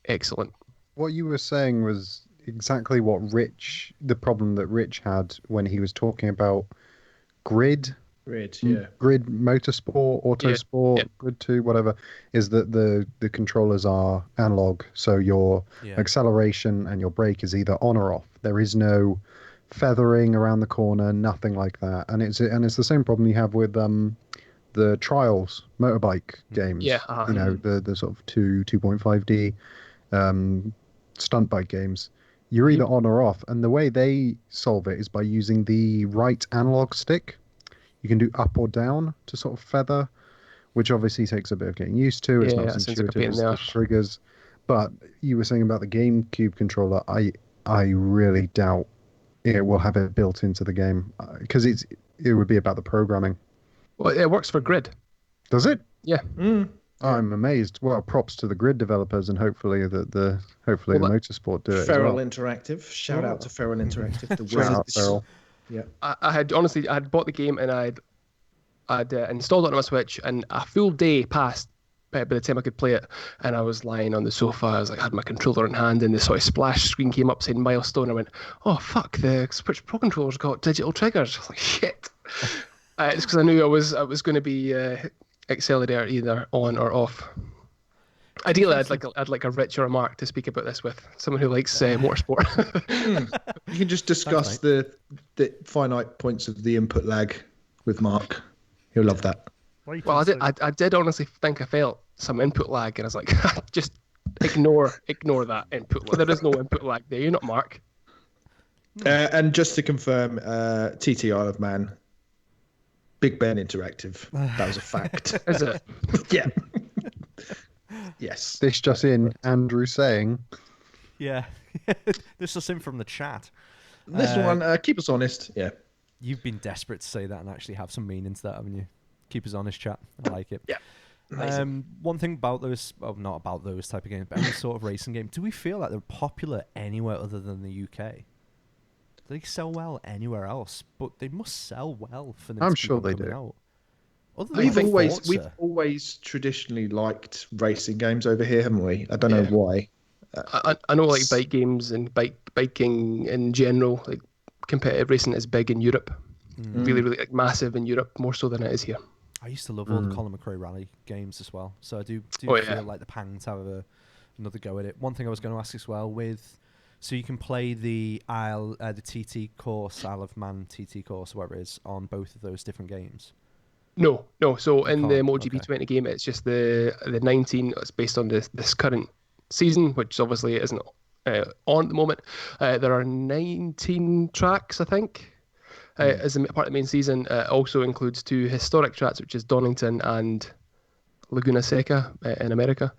excellent. What you were saying was exactly the problem that Rich had when he was talking about Grid Motorsport, Autosport, Grid 2, whatever, is that the controllers are analog, so your acceleration and your brake is either on or off. There is no feathering around the corner, nothing like that. And it's the same problem you have with the Trials motorbike games. You know, the sort of 2.5D stunt bike games. You're either on or off, and the way they solve it is by using the right analog stick. You can do up or down to sort of feather, which obviously takes a bit of getting used to. It's not as intuitive as the triggers. But you were saying about the GameCube controller, I really doubt it will have it built into the game, because it would be about the programming. Well, it works for Grid. Does it? Yeah. I'm amazed. Well, props to the Grid developers, and hopefully the Motorsport do it Feral as well. Interactive. Shout out to Feral Interactive. The Shout out, Feral. Yeah. I had bought the game, and I'd installed it on my Switch, and a full day passed by the time I could play it, and I was lying on the sofa. I was like, I had my controller in hand, and the sort of splash screen came up saying Milestone. I went, oh fuck, the Switch Pro controller's got digital triggers. I was like, shit. It's because I knew I was going to be accelerator either on or off. Ideally, I'd like a Rich or a Mark to speak about this with, someone who likes motorsport. You can just discuss the finite points of the input lag with Mark. He'll love that. Well, I did honestly think I felt some input lag, and I was like, just ignore that input lag. There is no input lag there. You're not Mark. And just to confirm, TT Isle of Man, Big Ben Interactive. That was a fact. Is it? Yeah. Yes. This just in, Andrew saying. Yeah. This just in from the chat. This one, keep us honest. Yeah. You've been desperate to say that and actually have some meaning to that, haven't you? Keep us honest, chat. I like it. Yeah. One thing about those, well, not about those type of games, but any sort of racing game, do we feel like they're popular anywhere other than the UK? Do they sell well anywhere else? But they must sell well for them. I'm to keep sure on they coming do. Out. We've always traditionally liked racing games over here, haven't we? I don't know why. I know, like bike games and biking in general, like competitive racing is big in Europe. Really, really like massive in Europe, more so than it is here. I used to love all the Colin McRae Rally games as well, so I do feel like the pang to have another go at it. One thing I was going to ask as well, with So you can play the TT course, Isle of Man TT course, whatever it is, on both of those different games. No. So in the can't, MotoGP 20 game, it's just the 19. It's based on this current season, which obviously isn't on at the moment. There are 19 tracks, I think, as a part of the main season. It also includes 2 historic tracks, which is Donington and Laguna Seca in America.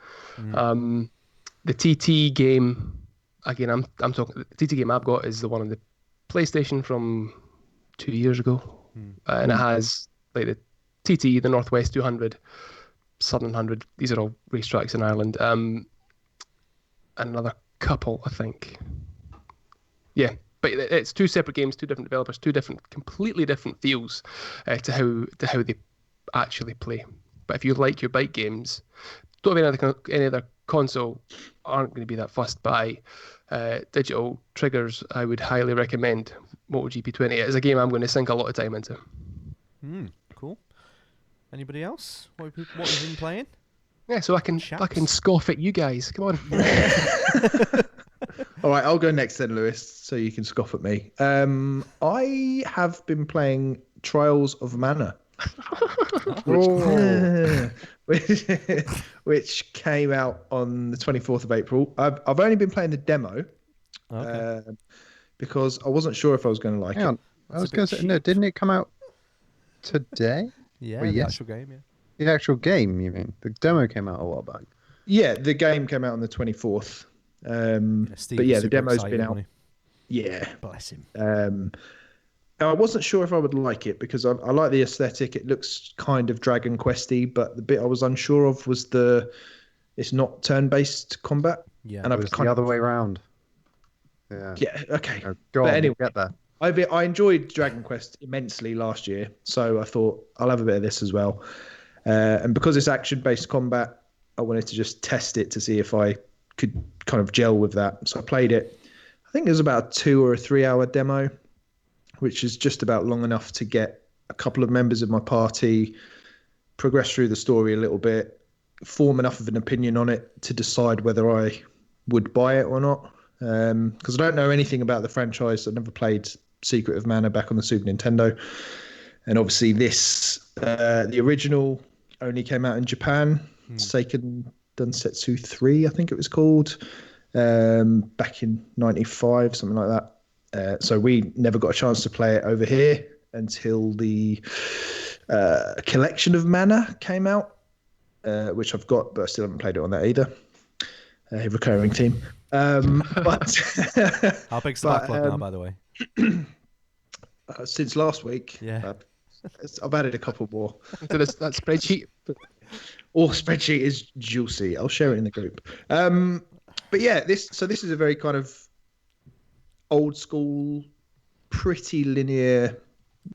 The TT game, again, I'm talking. The TT game I've got is the one on the PlayStation from 2 years ago, and it has like the TT, the Northwest 200, Southern 100. These are all racetracks in Ireland. And another couple, I think. Yeah, but it's 2 separate games, 2 different developers, 2 completely different feels to how they actually play. But if you like your bike games, don't have any other console, aren't going to be that fussed by digital triggers, I would highly recommend MotoGP 20. It's a game I'm going to sink a lot of time into. Cool. Anybody else? What have you been playing? Yeah, so I can scoff at you guys. Come on. All right, I'll go next then, Lewis, so you can scoff at me. I have been playing Trials of Mana. Which came out on the 24th of April. I've only been playing the demo because I wasn't sure if I was going to like it. I was going to say, no, didn't it come out today? Yeah, the actual game, yeah. The actual game, you mean? The demo came out a while back. Yeah, the game came out on the 24th. But yeah, the demo's been out. Yeah. Bless him. I wasn't sure if I would like it because I like the aesthetic. It looks kind of Dragon Questy, but the bit I was unsure of was it's not turn-based combat. Yeah, and it's the other way around. Yeah. Yeah. Okay. Go on, anyway, get there. I enjoyed Dragon Quest immensely last year, so I thought I'll have a bit of this as well. And because it's action-based combat, I wanted to just test it to see if I could kind of gel with that. So I played it. I think it was about a 2 or 3 hour demo, which is just about long enough to get a couple of members of my party, progress through the story a little bit, form enough of an opinion on it to decide whether I would buy it or not. Because I don't know anything about the franchise. I've never played Secret of Mana back on the Super Nintendo. And obviously the original only came out in Japan. Seiken Densetsu 3, I think it was called, back in 95, something like that. So we never got a chance to play it over here until the Collection of Mana came out, which I've got, but I still haven't played it on that either. A recurring theme. But how big's the backlog now, by the way? Since last week. Yeah. I've added a couple more. So that spreadsheet. Spreadsheet is juicy. I'll share it in the group. But yeah, this is a very kind of old school, pretty linear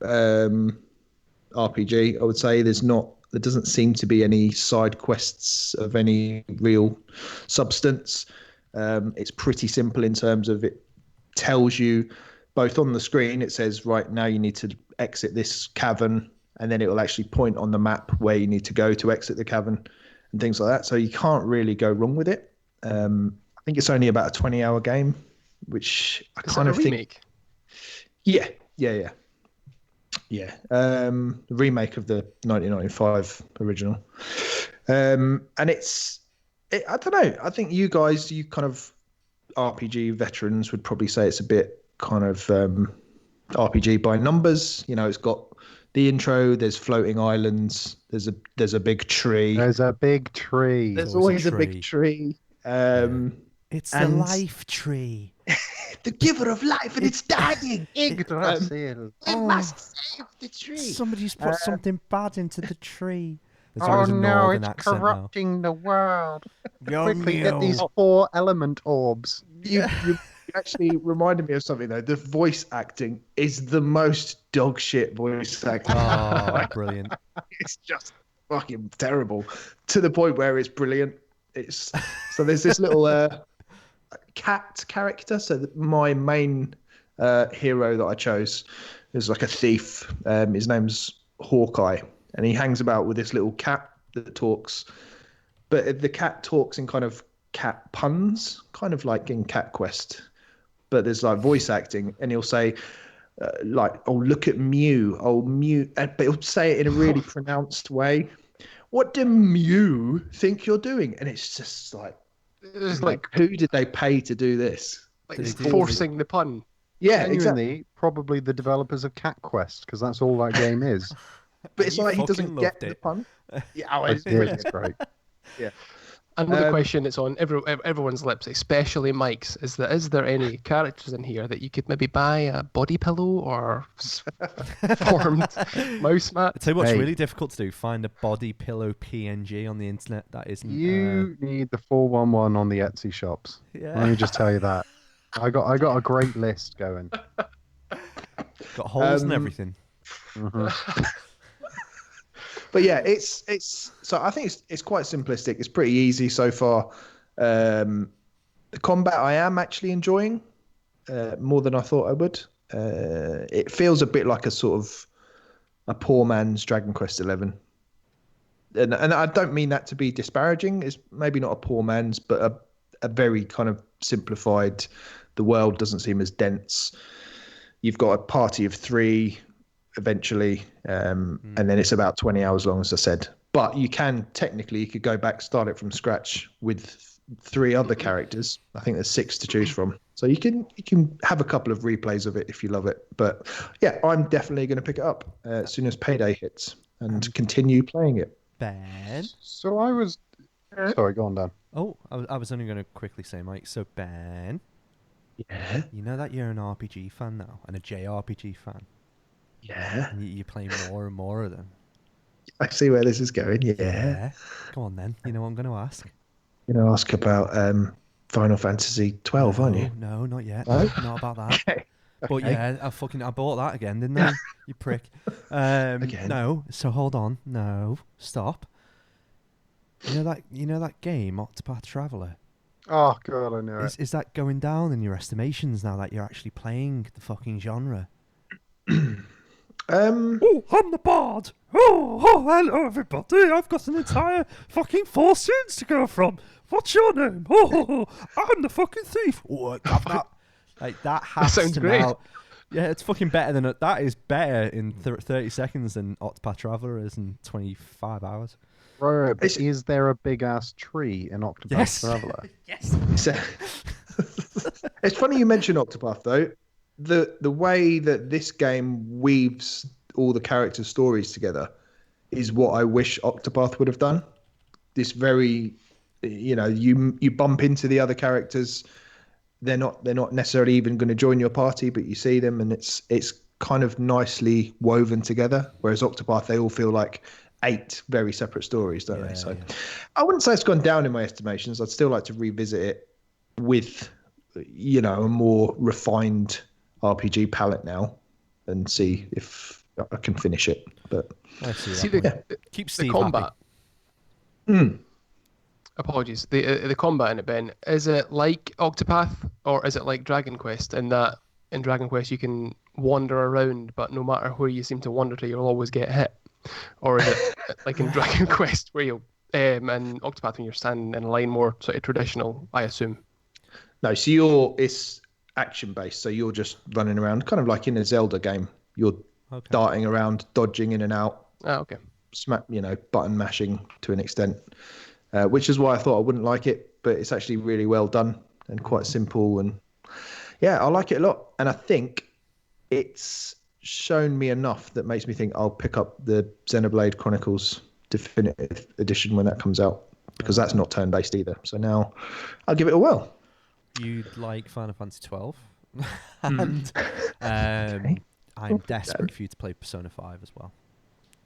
RPG. I would say there doesn't seem to be any side quests of any real substance. It's pretty simple in terms of it tells you both on the screen. It says, right now you need to exit this cavern, and then it will actually point on the map where you need to go to exit the cavern and things like that. So you can't really go wrong with it. I think it's only about a 20-hour game, which I kind of think. Yeah. The remake of the 1995 original. And I don't know. I think you kind of RPG veterans would probably say it's a bit kind of RPG by numbers. You know, it's got the intro, there's floating islands, there's a big tree. There's a big tree. There's always a big tree. It's the life tree. The giver of life, and it's dying. Yggdrasil. We must save the tree. Somebody's put something bad into the tree. Oh no, it's corrupting the world. Quickly get these 4 element orbs. You actually reminded me of something though. The voice acting is the most dog shit voice acting. Oh, brilliant. It's just fucking terrible to the point where it's brilliant. So there's this little cat character. So my main hero that I chose is like a thief. His name's Hawkeye, and he hangs about with this little cat that talks. But the cat talks in kind of cat puns, kind of like in Cat Quest, but there's like voice acting, and he'll say like, "Oh, look at Mew, oh Mew," but he'll say it in a really pronounced way. What do Mew think you're doing? And it's just It's like who did they pay to do this? like Did it's he do- forcing the pun. Yeah, Genuinely, exactly. probably the developers of Cat Quest, because that's all that game is. But it's You like he fucking doesn't get loved the it. pun. Yeah, oh, I it's did, brilliant. it's great. Yeah. Another question that's on everyone's lips, especially Mike's, is there any characters in here that you could maybe buy a body pillow or formed mouse mat? I tell you what's Hey. really difficult to do: find a body pillow PNG on the internet that isn't. You need the 411 on the Etsy shops. Yeah. Let me just tell you that. I got a great list going. Got holes and everything. Mhm. But yeah, it's so I think it's quite simplistic. It's pretty easy so far. The combat I am actually enjoying more than I thought I would. It feels a bit like a sort of a poor man's Dragon Quest XI, and I don't mean that to be disparaging. It's maybe not a poor man's, but a very kind of simplified. The world doesn't seem as dense. You've got a party of 3 eventually, and then it's about 20 hours long, as I said. But you could go back, start it from scratch with 3 other characters. I think there's 6 to choose from, so you can have a couple of replays of it if you love it. But yeah, I'm definitely going to pick it up as soon as payday hits and continue playing it. Ben. So I was. Sorry, go on, Dan. Oh, I was only going to quickly say, Mike. So Ben, Yeah, you know that you're an RPG fan now and a JRPG fan, yeah. and you're playing more and more of them. I see where this is going. Yeah. Come on then. You know what I'm going to ask. You're going to ask about Final Fantasy 12, aren't you? No, not yet. No? Not about that. Okay. But Okay. yeah, I bought that again, didn't I? You prick. Again? No. So hold on. No. Stop. You know that game, Octopath Traveler? Oh god, I knew it. Is that going down in your estimations now that you're actually playing the fucking genre? Oh, I'm the bard. Oh, hello everybody. I've got an entire fucking 4 scenes to go from. What's your name? Oh, I'm the fucking thief. Oh, governor. Like that has sounds to great. now. Yeah, it's fucking better than that. Is better in 30 seconds than Octopath Traveler is in 25 hours. Right, but It's- is there a big ass tree in Octopath Yes. Traveler? Yes. So, it's funny you mention Octopath though. The way that this game weaves all the characters' stories together is what I wish Octopath would have done. This very, you bump into the other characters. They're not necessarily even going to join your party, but you see them, and it's kind of nicely woven together. Whereas Octopath, they all feel like 8 very separate stories, don't they? So I wouldn't say it's gone down in my estimations. I'd still like to revisit it with, a more refined RPG palette now and see if I can finish it. But I see See that. Keep the Steve combat. happy. Apologies. The combat in it, Ben, is it like Octopath or is it like Dragon Quest in that in Dragon Quest you can wander around, but no matter where you seem to wander to, you'll always get hit? Or is it like in Dragon Quest where you'll and Octopath when you're standing in a line, more sort of traditional, I assume? no, so it's action based. So you're just running around, kind of like in a Zelda game. You're darting around, dodging in and out, Ah, okay. button mashing to an extent, which is why I thought I wouldn't like it, but it's actually really well done and quite simple. And yeah, I like it a lot. And I think it's shown me enough that makes me think I'll pick up the Xenoblade Chronicles Definitive Edition when that comes out, because that's not turn-based either. So now I'll give it a whirl. You'd like Final Fantasy 12. And I'm desperate for you to play Persona 5 as well.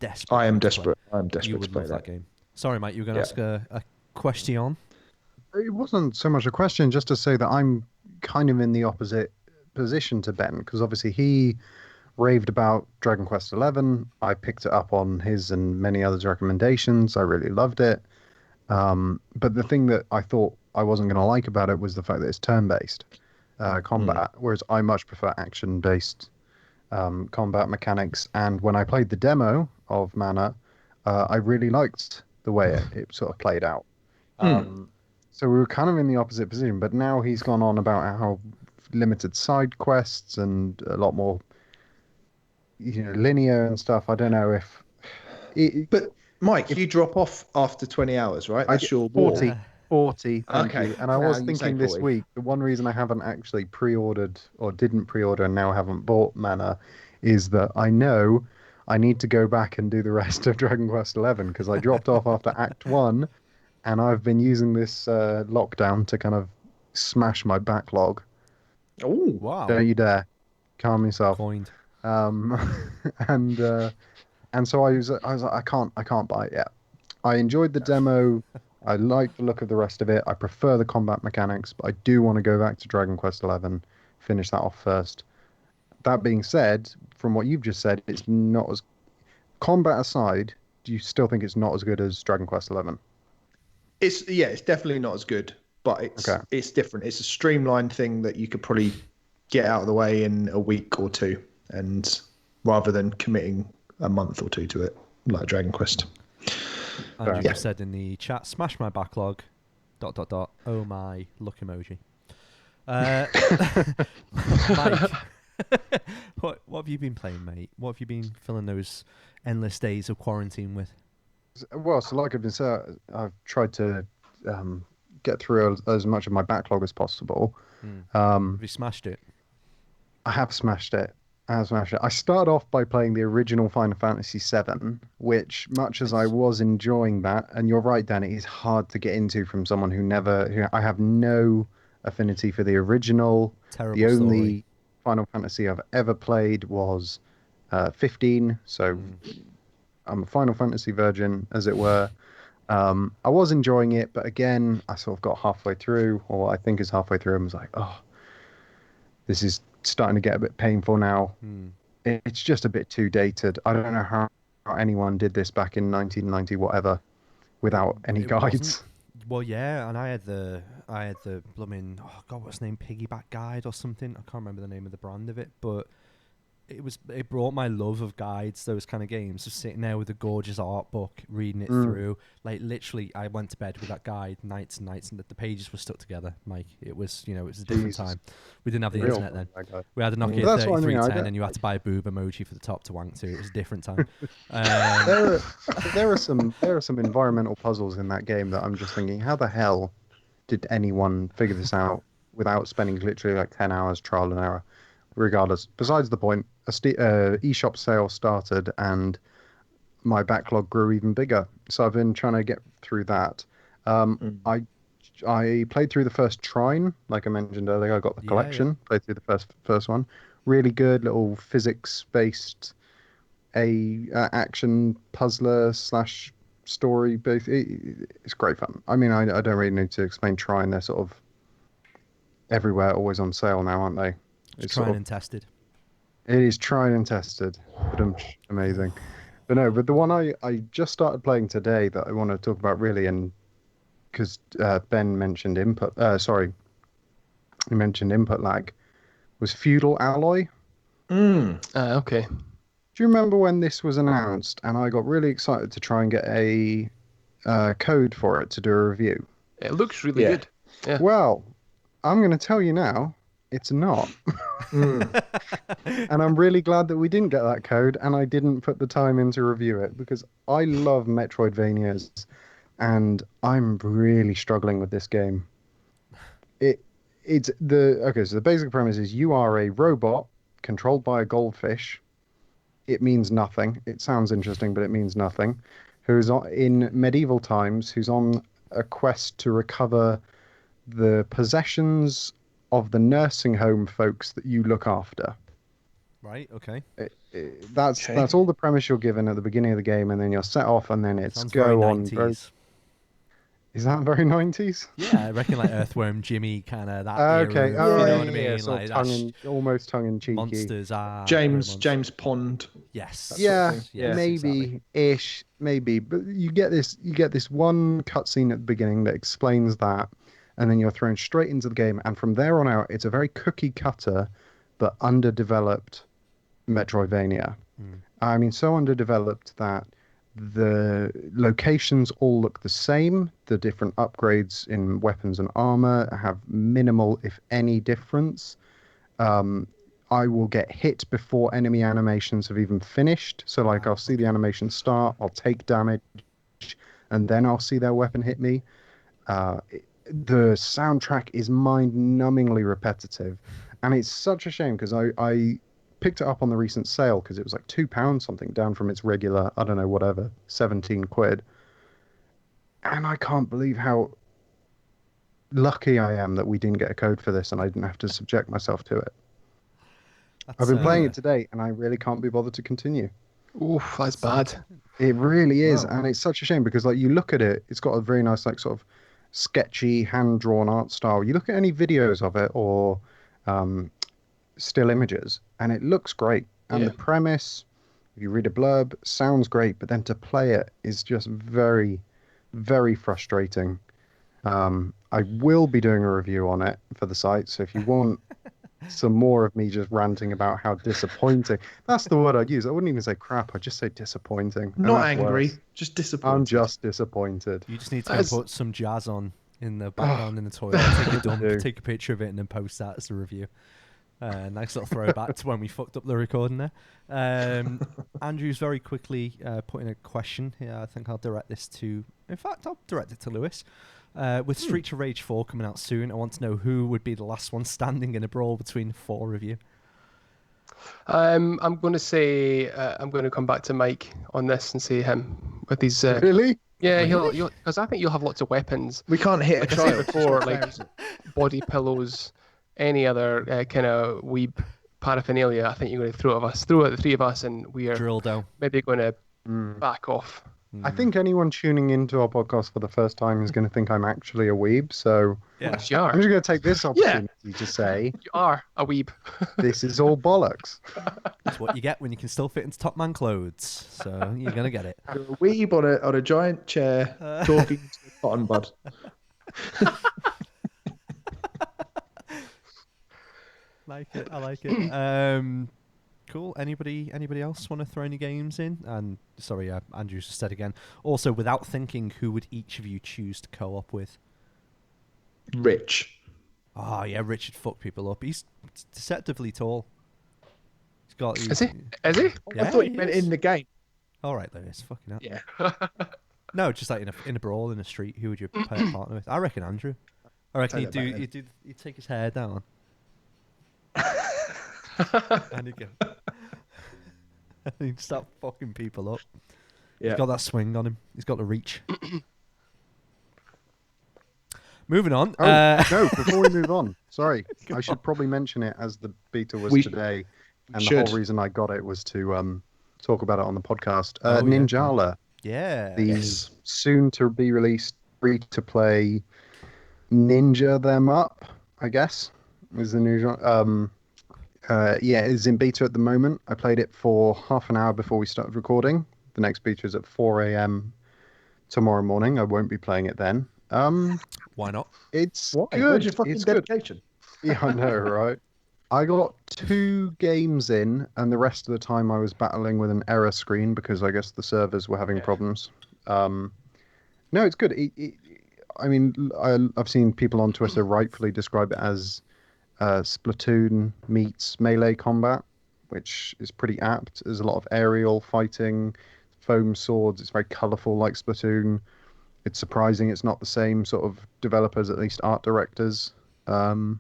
Desperate. I for am you to desperate. I'm play. You desperate to would play love that. that game. Sorry, mate, you were going to ask a question? It wasn't so much a question, just to say that I'm kind of in the opposite position to Ben, because obviously he raved about Dragon Quest XI. I picked it up on his and many others' recommendations. I really loved it. But the thing that I thought I wasn't going to like about it was the fact that it's turn-based combat, whereas I much prefer action-based combat mechanics. And when I played the demo of Mana, I really liked the way it sort of played out. So we were kind of in the opposite position, but now he's gone on about how limited side quests and a lot more, linear and stuff. I don't know if. But Mike, you drop off after 20 hours, right? I That's get your 40, war. 40, thank Okay. you. And I Now was you thinking say this 40. week, the one reason I haven't actually pre-ordered or didn't pre-order and now haven't bought Mana is that I know I need to go back and do the rest of Dragon Quest XI because I dropped off after Act 1 and I've been using this lockdown to kind of smash my backlog. Oh, Wow. Don't you dare. Calm yourself. Coined. Um, and so I was like, I can't buy it yet. I enjoyed the demo. I like the look of the rest of it. I prefer the combat mechanics, but I do want to go back to Dragon Quest XI, finish that off first. That being said, from what you've just said, it's not as combat aside. Do you still think it's not as good as Dragon Quest XI? it's definitely not as good, but it's different. It's a streamlined thing that you could probably get out of the way in a week or two, and rather than committing a month or two to it, like Dragon Quest. Andrew just said in the chat, smash my backlog, ... Oh my, look emoji. Mike, what have you been playing, mate? What have you been filling those endless days of quarantine with? Well, so like I've been saying, I've tried to get through as much of my backlog as possible. Have you smashed it? I have smashed it. I started off by playing the original Final Fantasy VII, which, much as I was enjoying that, and you're right, Dan, it is hard to get into from someone who I have no affinity for the original. Terrible The only story. Final Fantasy I've ever played was 15, so I'm a Final Fantasy virgin, as it were. I was enjoying it, but again, I sort of got halfway through, or I think is halfway through, and was like, oh, this is starting to get a bit painful now. It's just a bit too dated. I don't know how anyone did this back in 1990 whatever without any guides. Well, yeah, and I had the blooming, oh god, what's the name, piggyback guide or something. I can't remember the name of the brand of it, but it brought my love of guides, those kind of games, just sitting there with a gorgeous art book, reading it through. Like literally, I went to bed with that guide nights and nights, and the pages were stuck together. Mike, it was it was a different time. We didn't have the internet then. We had a Nokia 3310, and you had to buy a boob emoji for the top to wank to. It was a different time. There are some environmental puzzles in that game that I'm just thinking, how the hell did anyone figure this out without spending literally like 10 hours trial and error? Regardless, besides the point, eShop sale started and my backlog grew even bigger. So I've been trying to get through that. I played through the first Trine, like I mentioned earlier. I got the collection, played through the first one. Really good little physics-based action puzzler / story. It's great fun. I mean, I don't really need to explain Trine. They're sort of everywhere, always on sale now, aren't they? It's tried and tested. It is tried and tested. Amazing. But the one I just started playing today that I want to talk about really, and because Ben mentioned input lag, was Feudal Alloy. Okay. Do you remember when this was announced and I got really excited to try and get a code for it to do a review? It looks really good. Yeah. Well, I'm going to tell you now, it's not. And I'm really glad that we didn't get that code and I didn't put the time in to review it because I love Metroidvanias and I'm really struggling with this game. So the basic premise is you are a robot controlled by a goldfish. It means nothing. It sounds interesting, but it means nothing. Who's in medieval times, who's on a quest to recover the possessions of the nursing home folks that you look after. Right, okay. That's all the premise you're given at the beginning of the game, and then you're set off, and then it's Sounds go very on. 90s. Is that very 90s? Yeah, I reckon like Earthworm Jimmy kind of that okay. era. You know what I mean? Sort Like of almost tongue-in-cheeky. Monsters are... James Pond. Yes. Yes, Maybe-ish, maybe. But you get this one cutscene at the beginning that explains that, and then you're thrown straight into the game, and from there on out, it's a very cookie-cutter but underdeveloped Metroidvania. I mean, so underdeveloped that the locations all look the same. The different upgrades in weapons and armor have minimal, if any, difference. I will get hit before enemy animations have even finished. So like I'll see the animation start, I'll take damage, and then I'll see their weapon hit me. The soundtrack is mind-numbingly repetitive, and it's such a shame because I picked it up on the recent sale because it was like £2 something, down from its regular, I don't know, whatever, 17 quid. And I can't believe how lucky I am that we didn't get a code for this and I didn't have to subject myself to it. I've been playing it today and I really can't be bothered to continue. Oof, that's bad. It really is. Wow. And it's such a shame because like you look at it, it's got a very nice like sort of sketchy hand-drawn art style. You look at any videos of it or still images and it looks great. And the premise, if you read a blurb, sounds great, but then to play it is just very, very frustrating. I will be doing a review on it for the site, so if you want some more of me just ranting about how disappointing, that's the word I'd use. I wouldn't even say crap, I'd just say disappointing. Not angry, worse. just disappointed. I'm just disappointed. You just need to go put some jazz on in the background in the toilet, take a dump, take a picture of it, and then post that as a review. Nice little throwback to when we fucked up the recording there. Andrew's very quickly put in a question here. I think I'll direct this to... In fact, I'll direct it to Lewis. With Street of Rage 4 coming out soon, I want to know who would be the last one standing in a brawl between the four of you. I'm going to say I'm going to come back to Mike on this and say him with these. Really? Yeah, he'll because I think you'll have lots of weapons. We can't hit Like a I said child. before, like body pillows, any other kind of weeb paraphernalia. I think you're going to throw at the three of us, and we are Dildo. maybe going to back off. I think anyone tuning into our podcast for the first time is going to think I'm actually a weeb, so Yes, you are. I'm just going to take this opportunity to say You are a weeb. this is all bollocks. That's what you get when you can still fit into Top Man clothes. So you're going to get it. You're a weeb on a giant chair talking to a cotton bud. I like it. Cool. Anybody else want to throw any games in? And sorry, Andrew just said again. Also, without thinking, who would each of you choose to co-op with? Rich. Oh yeah, Richard fuck people up. He's deceptively tall. He's got. Is he? Is he? Yeah, I thought you he meant is. in the game. All right, Lewis. Fucking hell. Yeah. No, just like in a brawl in the street. Who would you play a partner with? I reckon Andrew. I reckon he'd take his hair down. And he'd go. And he'd start fucking people up. Yeah. He's got that swing on him. He's got the reach. Moving on. No, before we move on, sorry, I should probably mention it as the beta was today, and the whole reason I got it was to talk about it on the podcast. Ninjala, the soon-to-be-released free-to-play Ninja Them Up, I guess, is the new genre. It's in beta at the moment. I played it for half an hour before we started recording. The next beta is at 4 a.m. tomorrow morning. I won't be playing it then. Why not? It's Why? good. Where's your fucking It's good. dedication? Yeah, I know, right? I got 2 games in, and the rest of the time I was battling with an error screen because I guess the servers were having problems. No, it's good. I've seen people on Twitter rightfully describe it as Splatoon meets melee combat, which is pretty apt. There's a lot of aerial fighting, foam swords. It's very colourful like Splatoon. It's surprising it's not the same sort of developers, at least art directors. I'm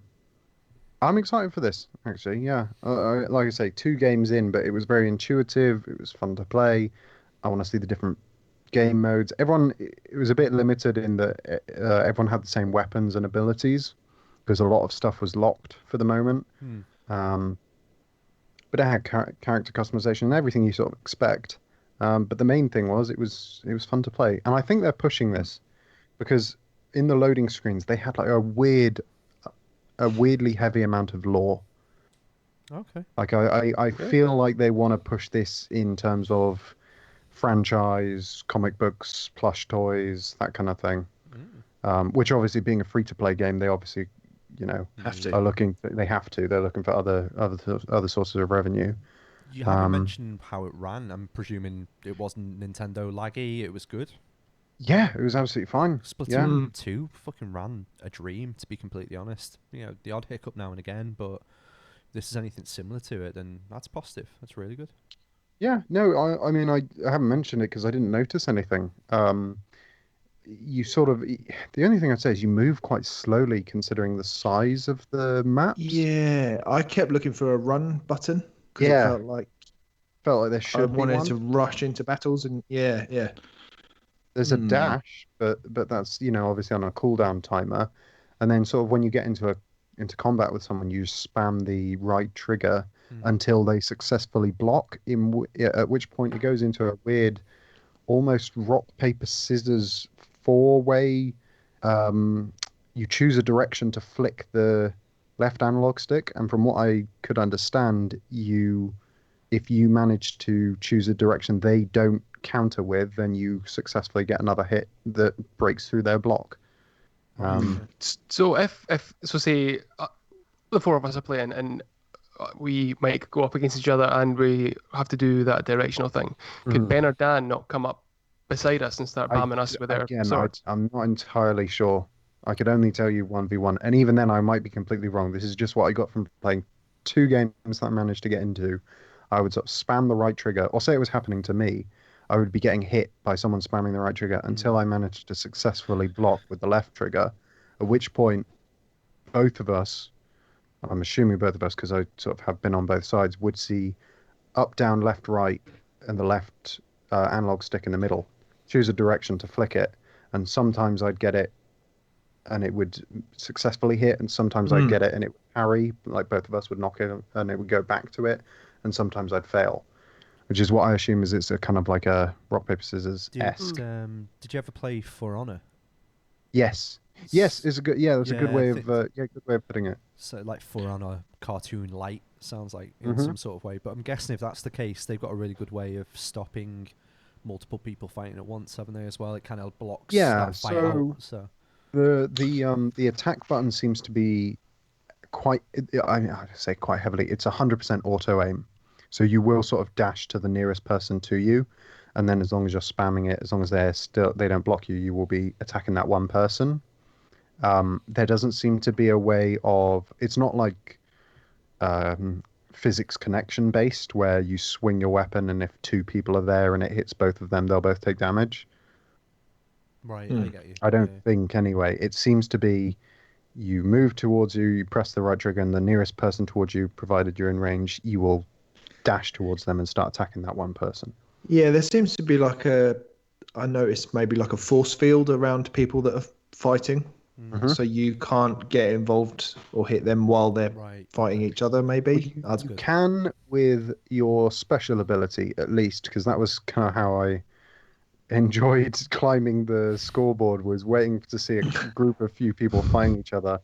excited for this, actually, yeah. Like I say, 2 games in, but it was very intuitive. It was fun to play. I want to see the different game modes. It was a bit limited in that everyone had the same weapons and abilities, because a lot of stuff was locked for the moment. But it had character customization and everything you sort of expect. But the main thing was it was fun to play. And I think they're pushing this because in the loading screens, they had like a weirdly heavy amount of lore. Okay. Like I feel like they want to push this in terms of franchise, comic books, plush toys, that kind of thing. Which obviously being a free-to-play game, they obviously, Have to. are looking. They have to. They're looking for other sources of revenue. You haven't mentioned how it ran. I'm presuming it wasn't Nintendo laggy. It was good. Yeah, it was absolutely fine. Splatoon 2 fucking ran a dream, to be completely honest. The odd hiccup now and again, but this is anything similar to it, then that's positive. That's really good. Yeah, no, I mean, I haven't mentioned it because I didn't notice anything. You sort of, the only thing I'd say is you move quite slowly considering the size of the maps. Yeah, I kept looking for a run button because it Yeah, felt like there I should be wanted one. to rush into battles, and yeah. There's a dash, but that's, obviously on a cooldown timer, and then sort of when you get into combat with someone, you spam the right trigger until they successfully block. At which point it goes into a weird, almost rock paper scissors four-way. You choose a direction to flick the left analog stick, and from what I could understand, if you manage to choose a direction they don't counter with, then you successfully get another hit that breaks through their block. So if so, say the four of us are playing, and we might go up against each other, and we have to do that directional thing. Could Ben or Dan not come up beside us and start bamming us with their swords? I'm not entirely sure. I could only tell you 1v1, and even then I might be completely wrong. This is just what I got from playing 2 games that I managed to get into. I would sort of spam the right trigger, or say it was happening to me, I would be getting hit by someone spamming the right trigger until I managed to successfully block with the left trigger, at which point both of us, I'm assuming both of us because I sort of have been on both sides, would see up, down, left, right, and the left analog stick in the middle. Choose a direction to flick it, and sometimes I'd get it and it would successfully hit, and sometimes I'd get it and it would parry, like both of us would knock it and it would go back to it, and sometimes I'd fail, which is what I assume is it's a kind of like a rock paper scissors-esque. Did you ever play For Honor? Yes, it's a good. Yeah, that's a good way of good way of putting it. So like For Honor cartoon light sounds like in some sort of way, but I'm guessing if that's the case, they've got a really good way of stopping multiple people fighting at once, haven't they? As well, it kind of blocks that fight out. So the attack button seems to be quite. I'd say quite heavily. It's 100% auto aim, so you will sort of dash to the nearest person to you, and then as long as you're spamming it, as long as they don't block you, you will be attacking that one person. There doesn't seem to be a way of. It's not like physics connection based where you swing your weapon and if 2 people are there and it hits both of them, they'll both take damage. Right, I get you. I don't think anyway. It seems to be you move towards you press the right trigger, and the nearest person towards you, provided you're in range, you will dash towards them and start attacking that one person. Yeah, there seems to be I noticed maybe like a force field around people that are fighting. So you can't get involved or hit them while they're fighting each other, maybe. Well, you can with your special ability, at least, because that was kind of how I enjoyed climbing the scoreboard, was waiting to see a group of few people fighting each other.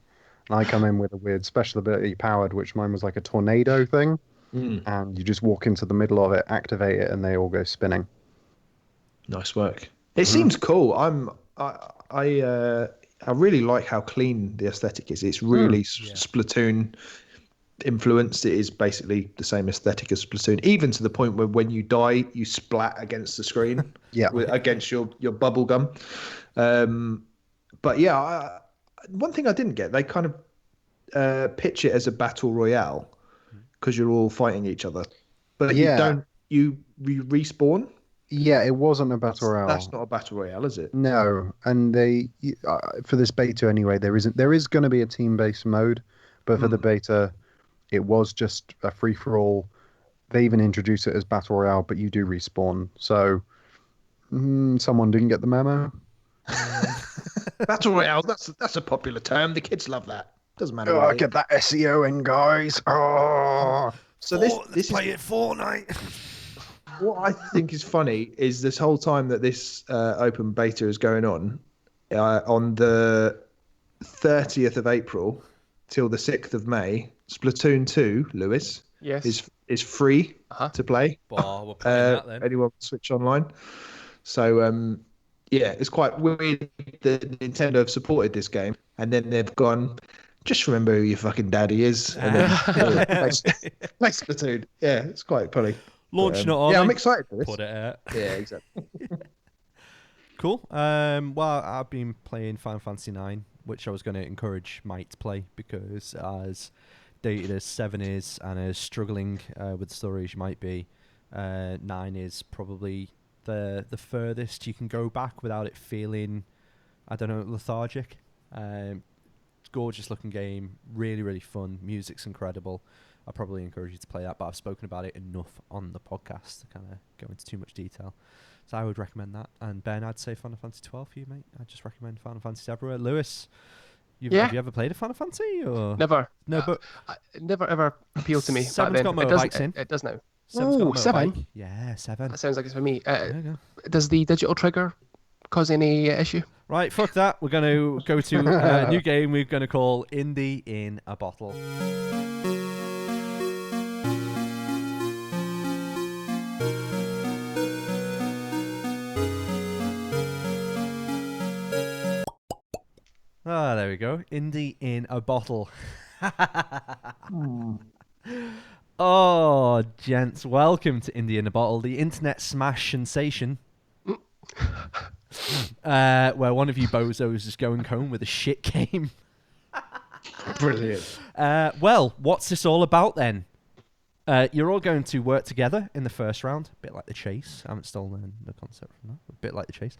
And I come in with a weird special ability powered, which mine was like a tornado thing. And you just walk into the middle of it, activate it, and they all go spinning. Nice work. It seems cool. I really like how clean the aesthetic is. It's really Splatoon influenced. It is basically the same aesthetic as Splatoon, even to the point where when you die, you splat against the screen, against your bubble gum. But yeah, one thing I didn't get, they kind of pitch it as a battle royale because you're all fighting each other, but you respawn. Yeah, it wasn't a battle royale. That's not a battle royale, is it? No, and they for this beta anyway, there is going to be a team-based mode, but for the beta, it was just a free-for-all. They even introduce it as battle royale, but you do respawn. So someone didn't get the memo. Battle royale, that's a popular term. The kids love that. Doesn't matter. Get that SEO in, guys. Oh, so this play it Fortnite. What I think is funny is this whole time that this open beta is going on the 30th of April till the 6th of May, Splatoon 2, Lewis, is free to play. We're playing that then. Anyone can switch online. So, it's quite weird that Nintendo have supported this game, and then they've gone, just remember who your fucking daddy is, and then play Splatoon. Yeah, it's quite funny. Launch not on. Yeah, I'm excited for this. Put it out. Yeah, exactly. Cool. Well, I've been playing Final Fantasy IX, which I was going to encourage Mike to play because, as dated as 7 is, and as struggling with the story as you might be, 9 is probably the furthest you can go back without it feeling, I don't know, lethargic. Gorgeous looking game, really, really fun. Music's incredible. I probably encourage you to play that, but I've spoken about it enough on the podcast to kind of go into too much detail. So I would recommend that. And Ben, I'd say Final Fantasy 12 for you, mate. I'd just recommend Final Fantasy everywhere. Lewis, have you ever played a Final Fantasy? Or? Never. No, but it never ever appealed to me. Seven's got motorbikes in. It does now. Seven's got a Oh, 7? motorbike. Yeah, 7. That sounds like it's for me. There you go. Does the digital trigger cause any issue? Right, fuck that. We're going to go to a new game we're going to call Indie in a Bottle. Ah, there we go. Indie in a Bottle. Oh, gents, welcome to Indie in a Bottle, the internet smash sensation. Where one of you bozos is going home with a shit game. Brilliant. Well, what's this all about then? You're all going to work together in the first round, a bit like the chase. I haven't stolen the concept from that. A bit like the chase.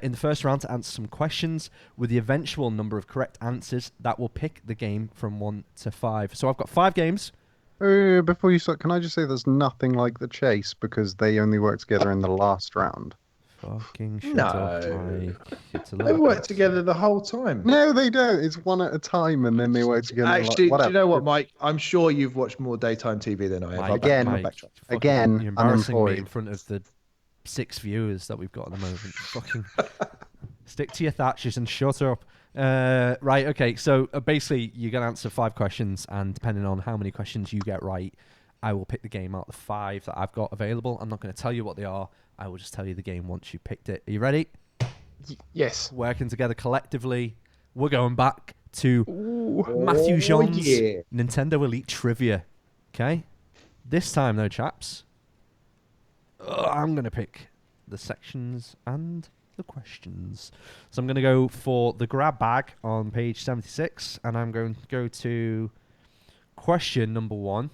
In the first round to answer some questions with the eventual number of correct answers that will pick the game from 1 to 5. So I've got 5 games. Before you start, can I just say there's nothing like the chase because they only work together in the last round. Fucking shut No. up, Mike. It's a They little- work together the whole time. No, they don't. It's one at a time, and then they work together. Actually, like, do you know what, Mike? I'm sure you've watched more daytime TV than I have. Mike, I'll Again, I'll Mike, backtrack. fucking- Again, you're embarrassing me unemployed. in front of the 6 viewers that we've got at the moment. Fucking stick to your thatches and shut up. Right, okay. So basically, you're gonna answer 5 questions, and depending on how many questions you get right, I will pick the game out of the 5 that I've got available. I'm not going to tell you what they are. I will just tell you the game once you picked it. Are you ready? Yes. Working together collectively. We're going back to Matthew Jean's Nintendo Elite Trivia. Okay? This time, though, chaps, I'm going to pick the sections and the questions. So I'm going to go for the grab bag on page 76, and I'm going to go to question number 1.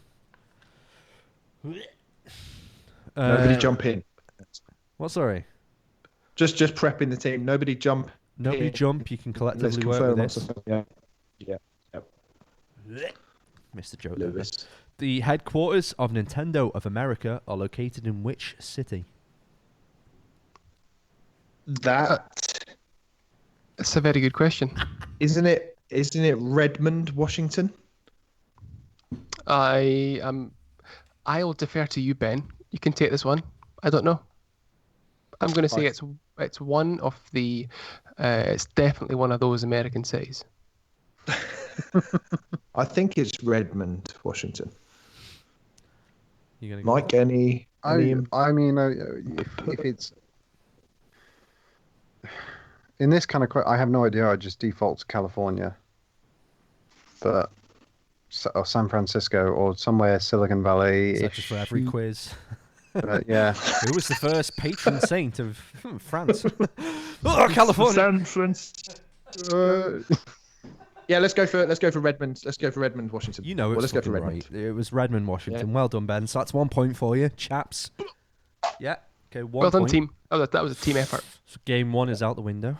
Nobody jump in. What, sorry? Just prepping the team. Nobody jump. Nobody in. jump. You can Let's collectively work confirm with this. what's- Yeah. Mr. Joe there. Lewis. The headquarters of Nintendo of America are located in which city? That That's a very good question. isn't it. Isn't it Redmond, Washington? I'll defer to you, Ben. You can take this one. I don't know. I'm going to say it's one of the. It's definitely one of those American cities. I think it's Redmond, Washington. You gonna go? Mike, any? I mean, if it's in this kind of, I have no idea. I just default to California, but or San Francisco or somewhere Silicon Valley. Such as for every quiz. Yeah. Who was the first patron saint of France? Oh, California. San Francisco. Yeah, let's go for Redmond. Let's go for Redmond, Washington. You know, well, it's let's go for fucking Redmond. right. It was Redmond, Washington. Yeah. Well done, Ben. So that's 1 point for you, chaps. Yeah. Okay, 1 Well done, point. team. Oh, that was a team effort. So game 1 is out the window.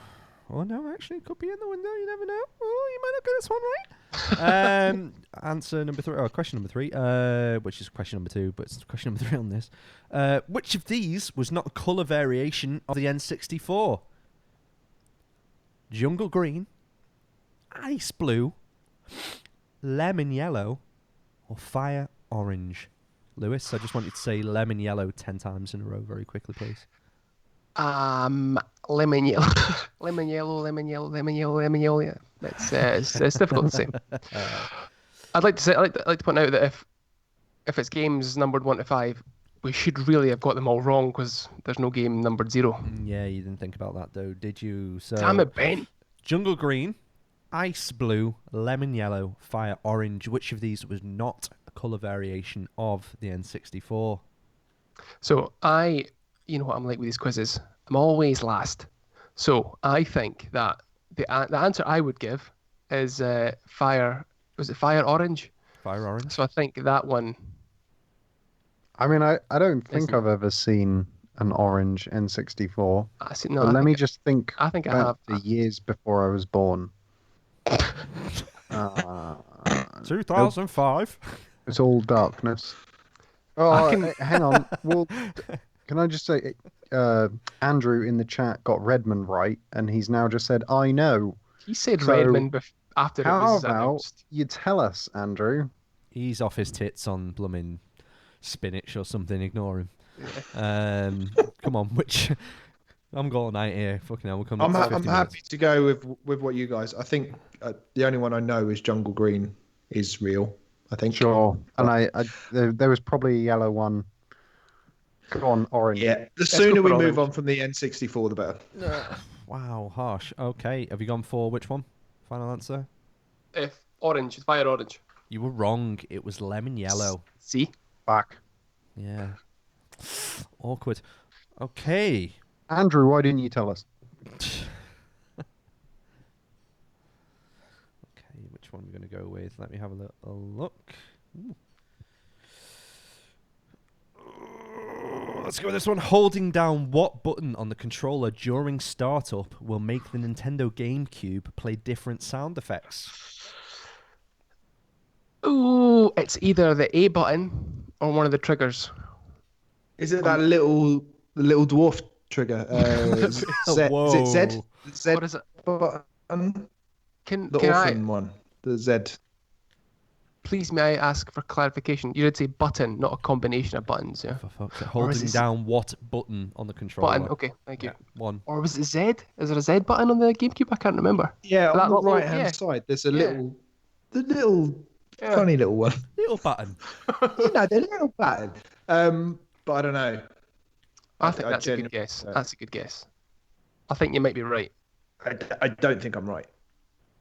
Oh no, actually, it could be in the window. You never know. Oh, you might not get this one right. Answer number 3. Or question number 3. Which is question number 2, but it's question number 3 on this. Which of these was not a color variation of the N64? Jungle green, ice blue, lemon yellow, or fire orange? Lewis, I just want you to say lemon yellow 10 times in a row very quickly, please. Lemon yellow, lemon yellow, lemon yellow, lemon yellow, lemon yellow. Yeah, it's difficult to say. I'd like to point out that if it's games numbered 1 to 5, we should really have got them all wrong because there's no game numbered 0. Yeah, you didn't think about that though, did you? So Damn it, Ben. Jungle green, ice blue, lemon yellow, fire orange. Which of these was not a color variation of the N64? So you know what I'm like with these quizzes. I'm always last. So I think that the answer I would give is fire. Was it fire orange? Fire orange. So I think that one. I mean, I don't think Isn't- I've ever seen an orange N64. I see. No, But I let think me just think I think I back have. to years before I was born. Uh, 2005. it's all darkness. Oh, I can- hang on. Well, can I just say, Andrew in the chat got Redmond right, and he's now just said, "I know." He said So, Redmond after it How was about announced. you tell us, Andrew? He's off his tits on blooming spinach or something. Ignore him. Come on, which I'm going out here. Fucking hell, we'll come. I'm, to I'm 50 happy minutes. to go with what you guys. I think the only one I know is Jungle Green is real. I think. Sure. And there was probably a yellow one. Go on, orange. Yeah. The Let's sooner go we for move orange. on from the N64, the better. Wow, harsh. Okay, have you gone for which one? Final answer. If orange, fire orange. You were wrong. It was lemon yellow. See? Back. Yeah. Awkward. Okay. Andrew, why didn't you tell us? Okay, which one are we going to go with? Let me have a little look. Ooh. Let's go with this one. Holding down what button on the controller during startup will make the Nintendo GameCube play different sound effects? Ooh, it's either the A button or one of the triggers. Is it that little dwarf trigger? Z, Whoa. is it Z? Z What is it? button? Can The I orphan one. The Z. please may I ask for clarification? You did say button, not a combination of buttons, yeah? For fuck's sake. Or is Holding it down what button on the controller? Button. Okay, thank you. Yeah, one. Or was it Z? Is there a Z button on the GameCube? I can't remember. Yeah, That on the little- right hand yeah. side, there's a Yeah. little Yeah. funny little one. Little button. You know, the little button. But I don't know. I think that's a genuinely good guess. don't. That's a good guess. I think you might be right. I don't think I'm right.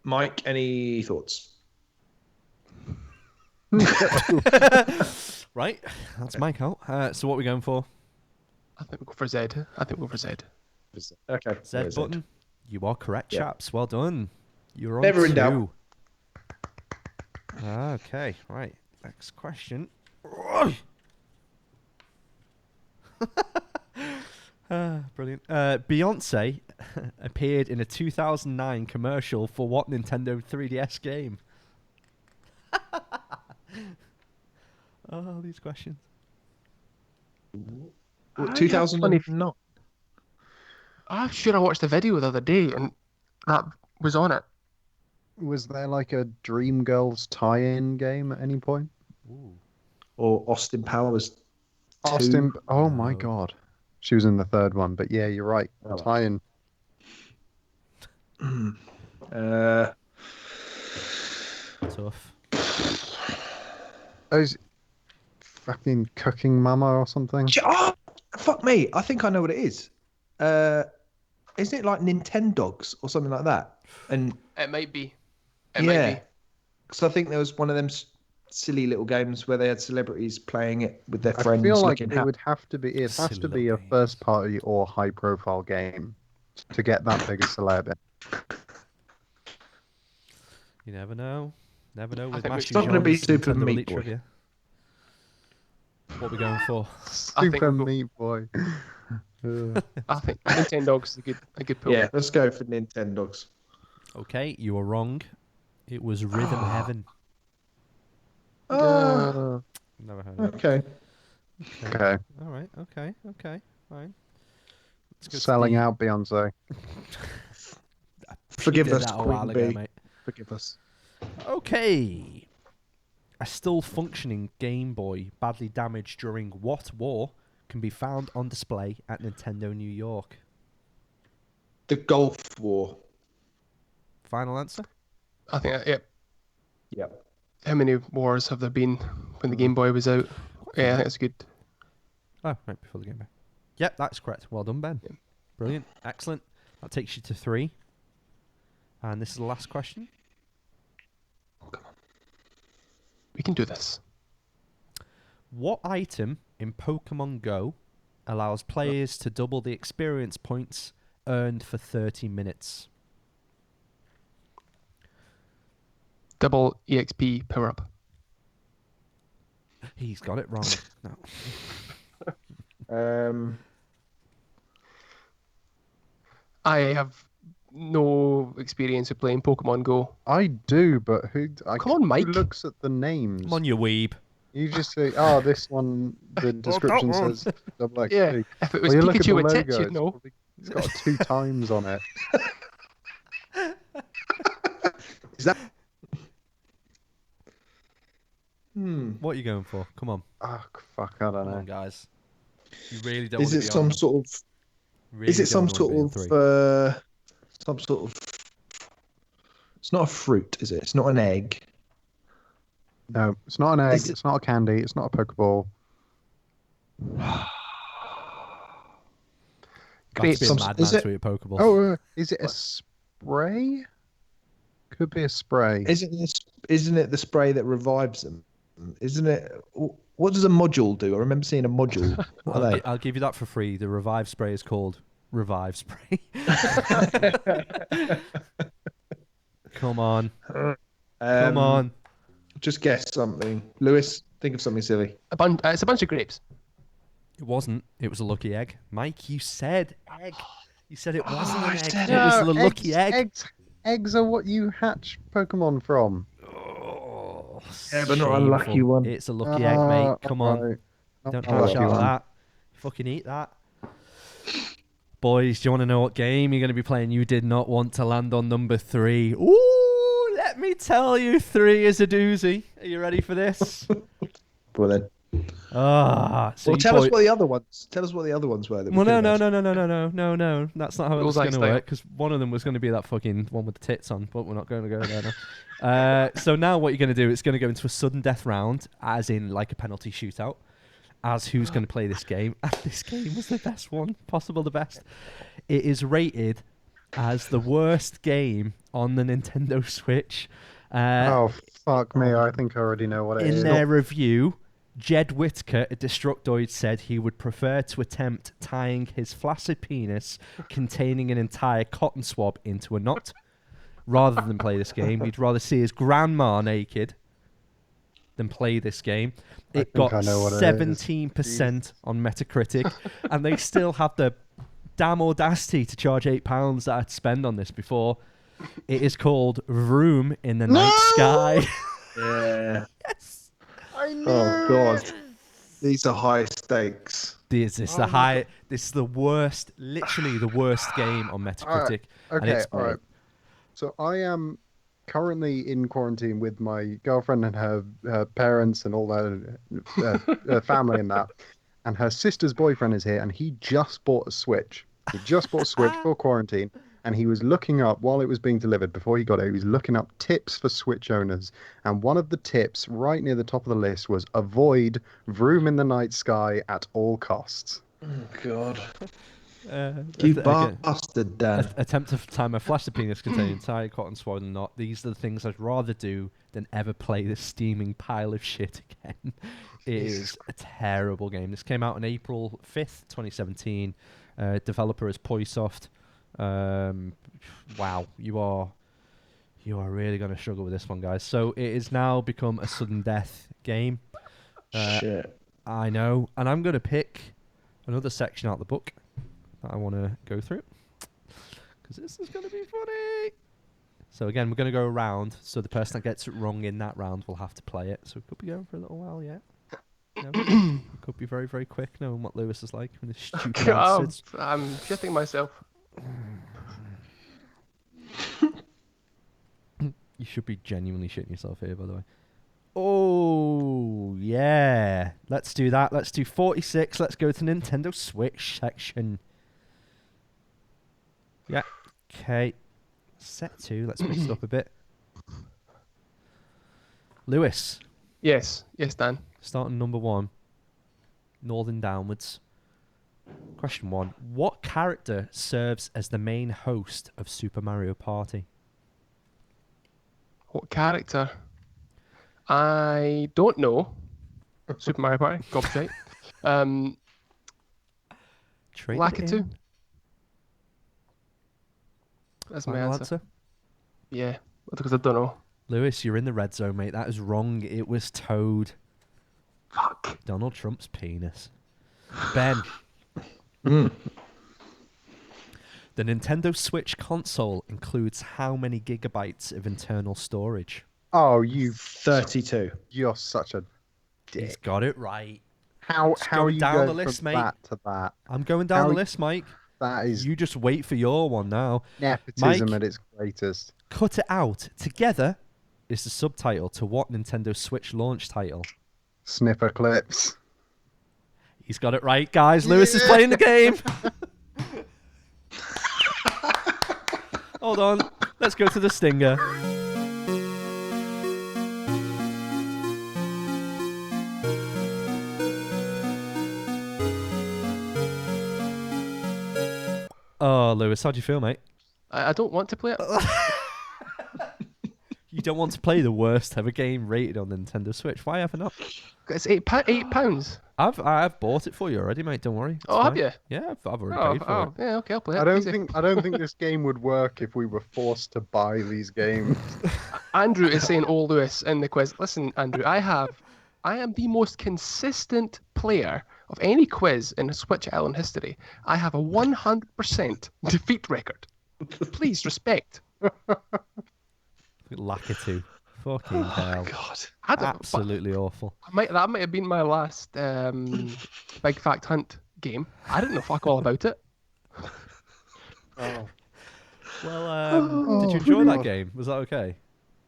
Mike, any thoughts? Right, that's my count. So what are we going for? I think we'll go for Z. I think we'll go for Z. Okay. Z button. You are correct, Yeah. chaps. Well done. You're on Never in 2. doubt. Okay, right. Next question. Brilliant. Beyonce appeared in a 2009 commercial for what Nintendo 3DS game? Oh, these questions. 2009. I'm sure I watched the video the other day and that was on it. Was there like a Dreamgirls tie-in game at any point? Ooh. Or Austin Powers 2. Austin. Oh my No. God. She was in the third one, but yeah, you're right. Oh. Tie-in. Tough. Those fucking Cooking Mama or something. Oh, fuck me. I think I know what it is. Isn't it like Nintendogs or something like that? And It might be. It might yeah, be. because I think there was one of them silly little games where they had celebrities playing it with their I friends. feel like looking it would have to be. It has Silly to be little a games. first-party or high-profile game to get that big a celeb. You never know. Never know with think Mash it's not gonna be John's Super Nintendo Meat Elite Boy. Trivia. What are we going for? I think Super we'll go- Meat Boy. I think Nintendogs is a good pull. Yeah, let's go for Nintendogs. Okay, you were wrong. It was Rhythm Heaven. Oh, Never heard of it. okay. Okay. All right. Okay. Fine. Let's go to Selling the- out Beyonce. Forgive You did us, that a while Queen ago, Bee. mate. Forgive us. Okay. A still functioning Game Boy badly damaged during what war can be found on display at Nintendo New York? The Gulf War. Final answer? I think, yeah. Yep. How many wars have there been when the Game Boy was out? Yeah, I think it's good. Oh, right, before the Game Boy. Yep, that's correct. Well done, Ben. Yeah. Brilliant. Excellent. That takes you to 3. And this is the last question. We can do this. What item in Pokemon Go allows players to double the experience points earned for 30 minutes? Double EXP power up. He's got it wrong. No. I have no experience of playing Pokemon Go. I do, but who Mike. who looks at the names? Come on, you weeb. You just say, "Oh, this one." The description that one. says double XP. Yeah, if it was Well, you look at the Pikachu with logo, tits, you'd know. it's got 2 times on it. Is that? What are you going for? Come on. Oh, fuck, I don't Come on, know. guys. You really don't Is want to it be some on. sort of? Really Is it some don't wanna sort be on of? Some sort of. It's not a fruit, is it? It's not an egg. No, it's not an egg. Is it- It's not a candy. It's not a Pokeball. Great. Be a Some- madman is it- to eat a Pokeball. Oh, is it a spray? Could be a spray. Isn't it the spray that revives them? Isn't it? What does a module do? I remember seeing a module. What are they? I'll give you that for free. The Revive spray is called Revive Spray. Come on. Come on. Just guess something, Lewis. Think of something silly. It's a bunch of grapes. It wasn't. It was a lucky egg. Mike, you said egg. You said it wasn't an egg. said It was the lucky egg. Eggs are what you hatch Pokemon from. Oh, Yeah, but not a lucky shameful. one. It's a lucky egg, mate. Come on. Alright. Don't Not a hatch lucky out one. that. Fucking eat that. Boys, do you want to know what game you're going to be playing? You did not want to land on number 3. Ooh, let me tell you, 3 is a doozy. Are you ready for this? Well then. So Tell us what the other ones. Tell us what the other ones were. That we Well, could no. have had. That's not how it was Bullseye going to style. work, because one of them was going to be that fucking one with the tits on, but we're not going to go there now. So now what you're going to do, it's going to go into a sudden death round, as in like a penalty shootout, as who's going to play this game. And this game was the best one, possible the best. It is rated as the worst game on the Nintendo Switch. Oh, fuck me. I think I already know what it is. In their review, Jed Whittaker, a Destructoid, said he would prefer to attempt tying his flaccid penis containing an entire cotton swab into a knot rather than play this game. He'd rather see his grandma naked than play this game. It got I know what it is. 17% on Metacritic, and they still have the damn audacity to charge £8 that I'd spend on this before. It is called Vroom in the Night Sky. Yeah. Yes. I know. Oh god. These are high stakes. This is This is the worst, literally the worst game on Metacritic. and Okay, it's all right. So I am currently in quarantine with my girlfriend and her parents and all her family and that. And her sister's boyfriend is here, and he just bought a Switch. He just bought a Switch for quarantine, and he was looking up, while it was being delivered, before he got it, he was looking up tips for Switch owners. And one of the tips right near the top of the list was avoid Vroom in the Night Sky at all costs. Oh god. You bastard, Dan. Attempt to time a flash the penis containing entire cotton swab and knot. These are the things I'd rather do than ever play this steaming pile of shit again. It is a terrible game. This came out on April 5th, 2017. Developer is Poisoft. Wow, you are really going to struggle with this one, guys. So it has now become a sudden death game. Shit. I know, and I'm going to pick another section out of the book that I want to go through, because this is going to be funny. So again, we're going to go around, so the person that gets it wrong in that round will have to play it. So it could be going for a little while yet. No, it could be very, very quick, knowing what Lewis is like with his stupid answers. I'm shitting myself. You should be genuinely shitting yourself here, by the way. Oh, yeah. Let's do that. Let's do 46. Let's go to Nintendo Switch section. Yeah. Okay. Set 2. Let's mix it up a bit. Lewis. Yes, Dan. Starting number 1. Northern downwards. Question 1. What character serves as the main host of Super Mario Party? What character? I don't know. Super Mario Party, copyright. Trade Lakitu. That's my Final answer. Yeah, because I don't know. Lewis, you're in the red zone, mate. That is wrong. It was Toad. Fuck. Donald Trump's penis. Ben. Mm. The Nintendo Switch console includes how many gigabytes of internal storage? Oh, 32. you're such a He's dick. got it right. How Just how are going you down going the list, from mate. that to that? I'm going down How- the list, Mike. That is You just wait for your one now. nepotism Mike? at its greatest. Cut it out. Together is the subtitle to what Nintendo Switch launch title? Snipper clips. He's got it right, guys. Lewis is playing the game. Hold on. Let's go to the stinger. Oh, Lewis, how do you feel, mate? I don't want to play it. You don't want to play the worst ever game rated on Nintendo Switch. Why ever not? It's £8. I've bought it for you already, mate. Don't worry. It's Oh, have fine. you? Yeah, I've already paid for it. Yeah, okay, I'll play it. I don't Easy. think this game would work if we were forced to buy these games. Andrew is saying, "Oh, Lewis," in the quiz. Listen, Andrew, I am the most consistent player of any quiz in Switch Island history. I have a 100% defeat record. Please respect. Lakitu. Fucking hell. God. I don't, Absolutely awful. that might have been my last Big Fact Hunt game. I didn't know fuck all about it. Oh. Well, did you enjoy that game? Was that okay?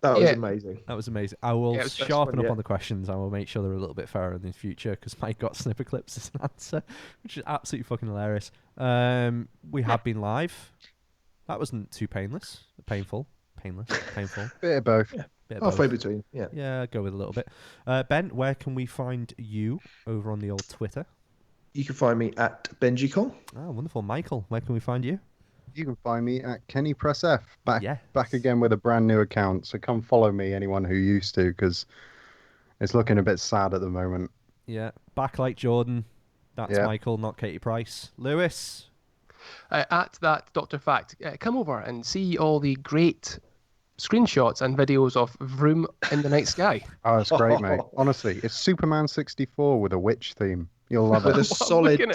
That was Yeah. amazing. That was amazing. I will Yeah, it was best sharpen one up yet. on the questions. I will make sure they're a little bit fairer in the future because Mike got snipper clips as an answer, which is absolutely fucking hilarious. We have been live. That wasn't too painless. Painful. Painful. Bit of both. Bit of Halfway both. between. Yeah. Yeah, go with a little bit. Ben, where can we find you over on the old Twitter? You can find me at BenjiCon. Oh, wonderful. Michael, where can we find you? You can find me at Kenny Press F. Yes. Back again with a brand new account. So come follow me, anyone who used to, because it's looking a bit sad at the moment. Yeah, back like Jordan. That's Yeah. Michael, not Katie Price. Lewis. At that Dr. Fact, come over and see all the great screenshots and videos of Vroom in the night sky. Oh, it's great, mate. Honestly, it's Superman 64 with a witch theme. You'll love With it. a solid, Looking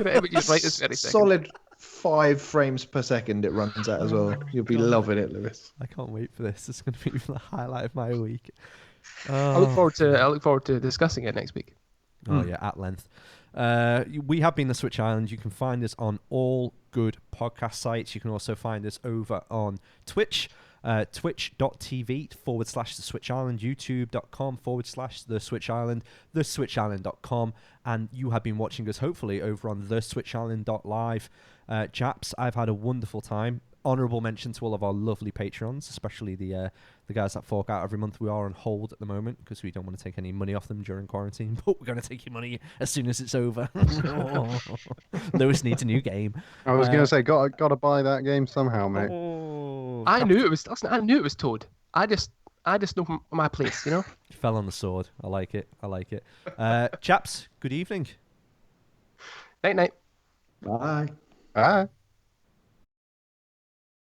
at images right this very second. solid 5 frames per second it runs at as well. You'll be loving it, Lewis. I can't wait for this. It's going to be the highlight of my week. I look forward to discussing it next week. Oh yeah, at length. We have been the Switch Island. You can find us on all good podcast sites. You can also find us over on Twitch, twitch.tv/the Switch Island, youtube.com/the Switch Island, theswitchisland.com, and you have been watching us hopefully over on theswitchisland.live. Chaps, I've had a wonderful time. Honourable mention to all of our lovely patrons, especially the guys that fork out every month. We are on hold at the moment because we don't want to take any money off them during quarantine, but we're going to take your money as soon as it's over. Lewis needs a new game. I was going to say, got to buy that game somehow, mate. I knew it was. Listen, I knew it was Toad. I just know my place. You know. Fell on the sword. I like it. Chaps, good evening. Night night. Bye. Ah.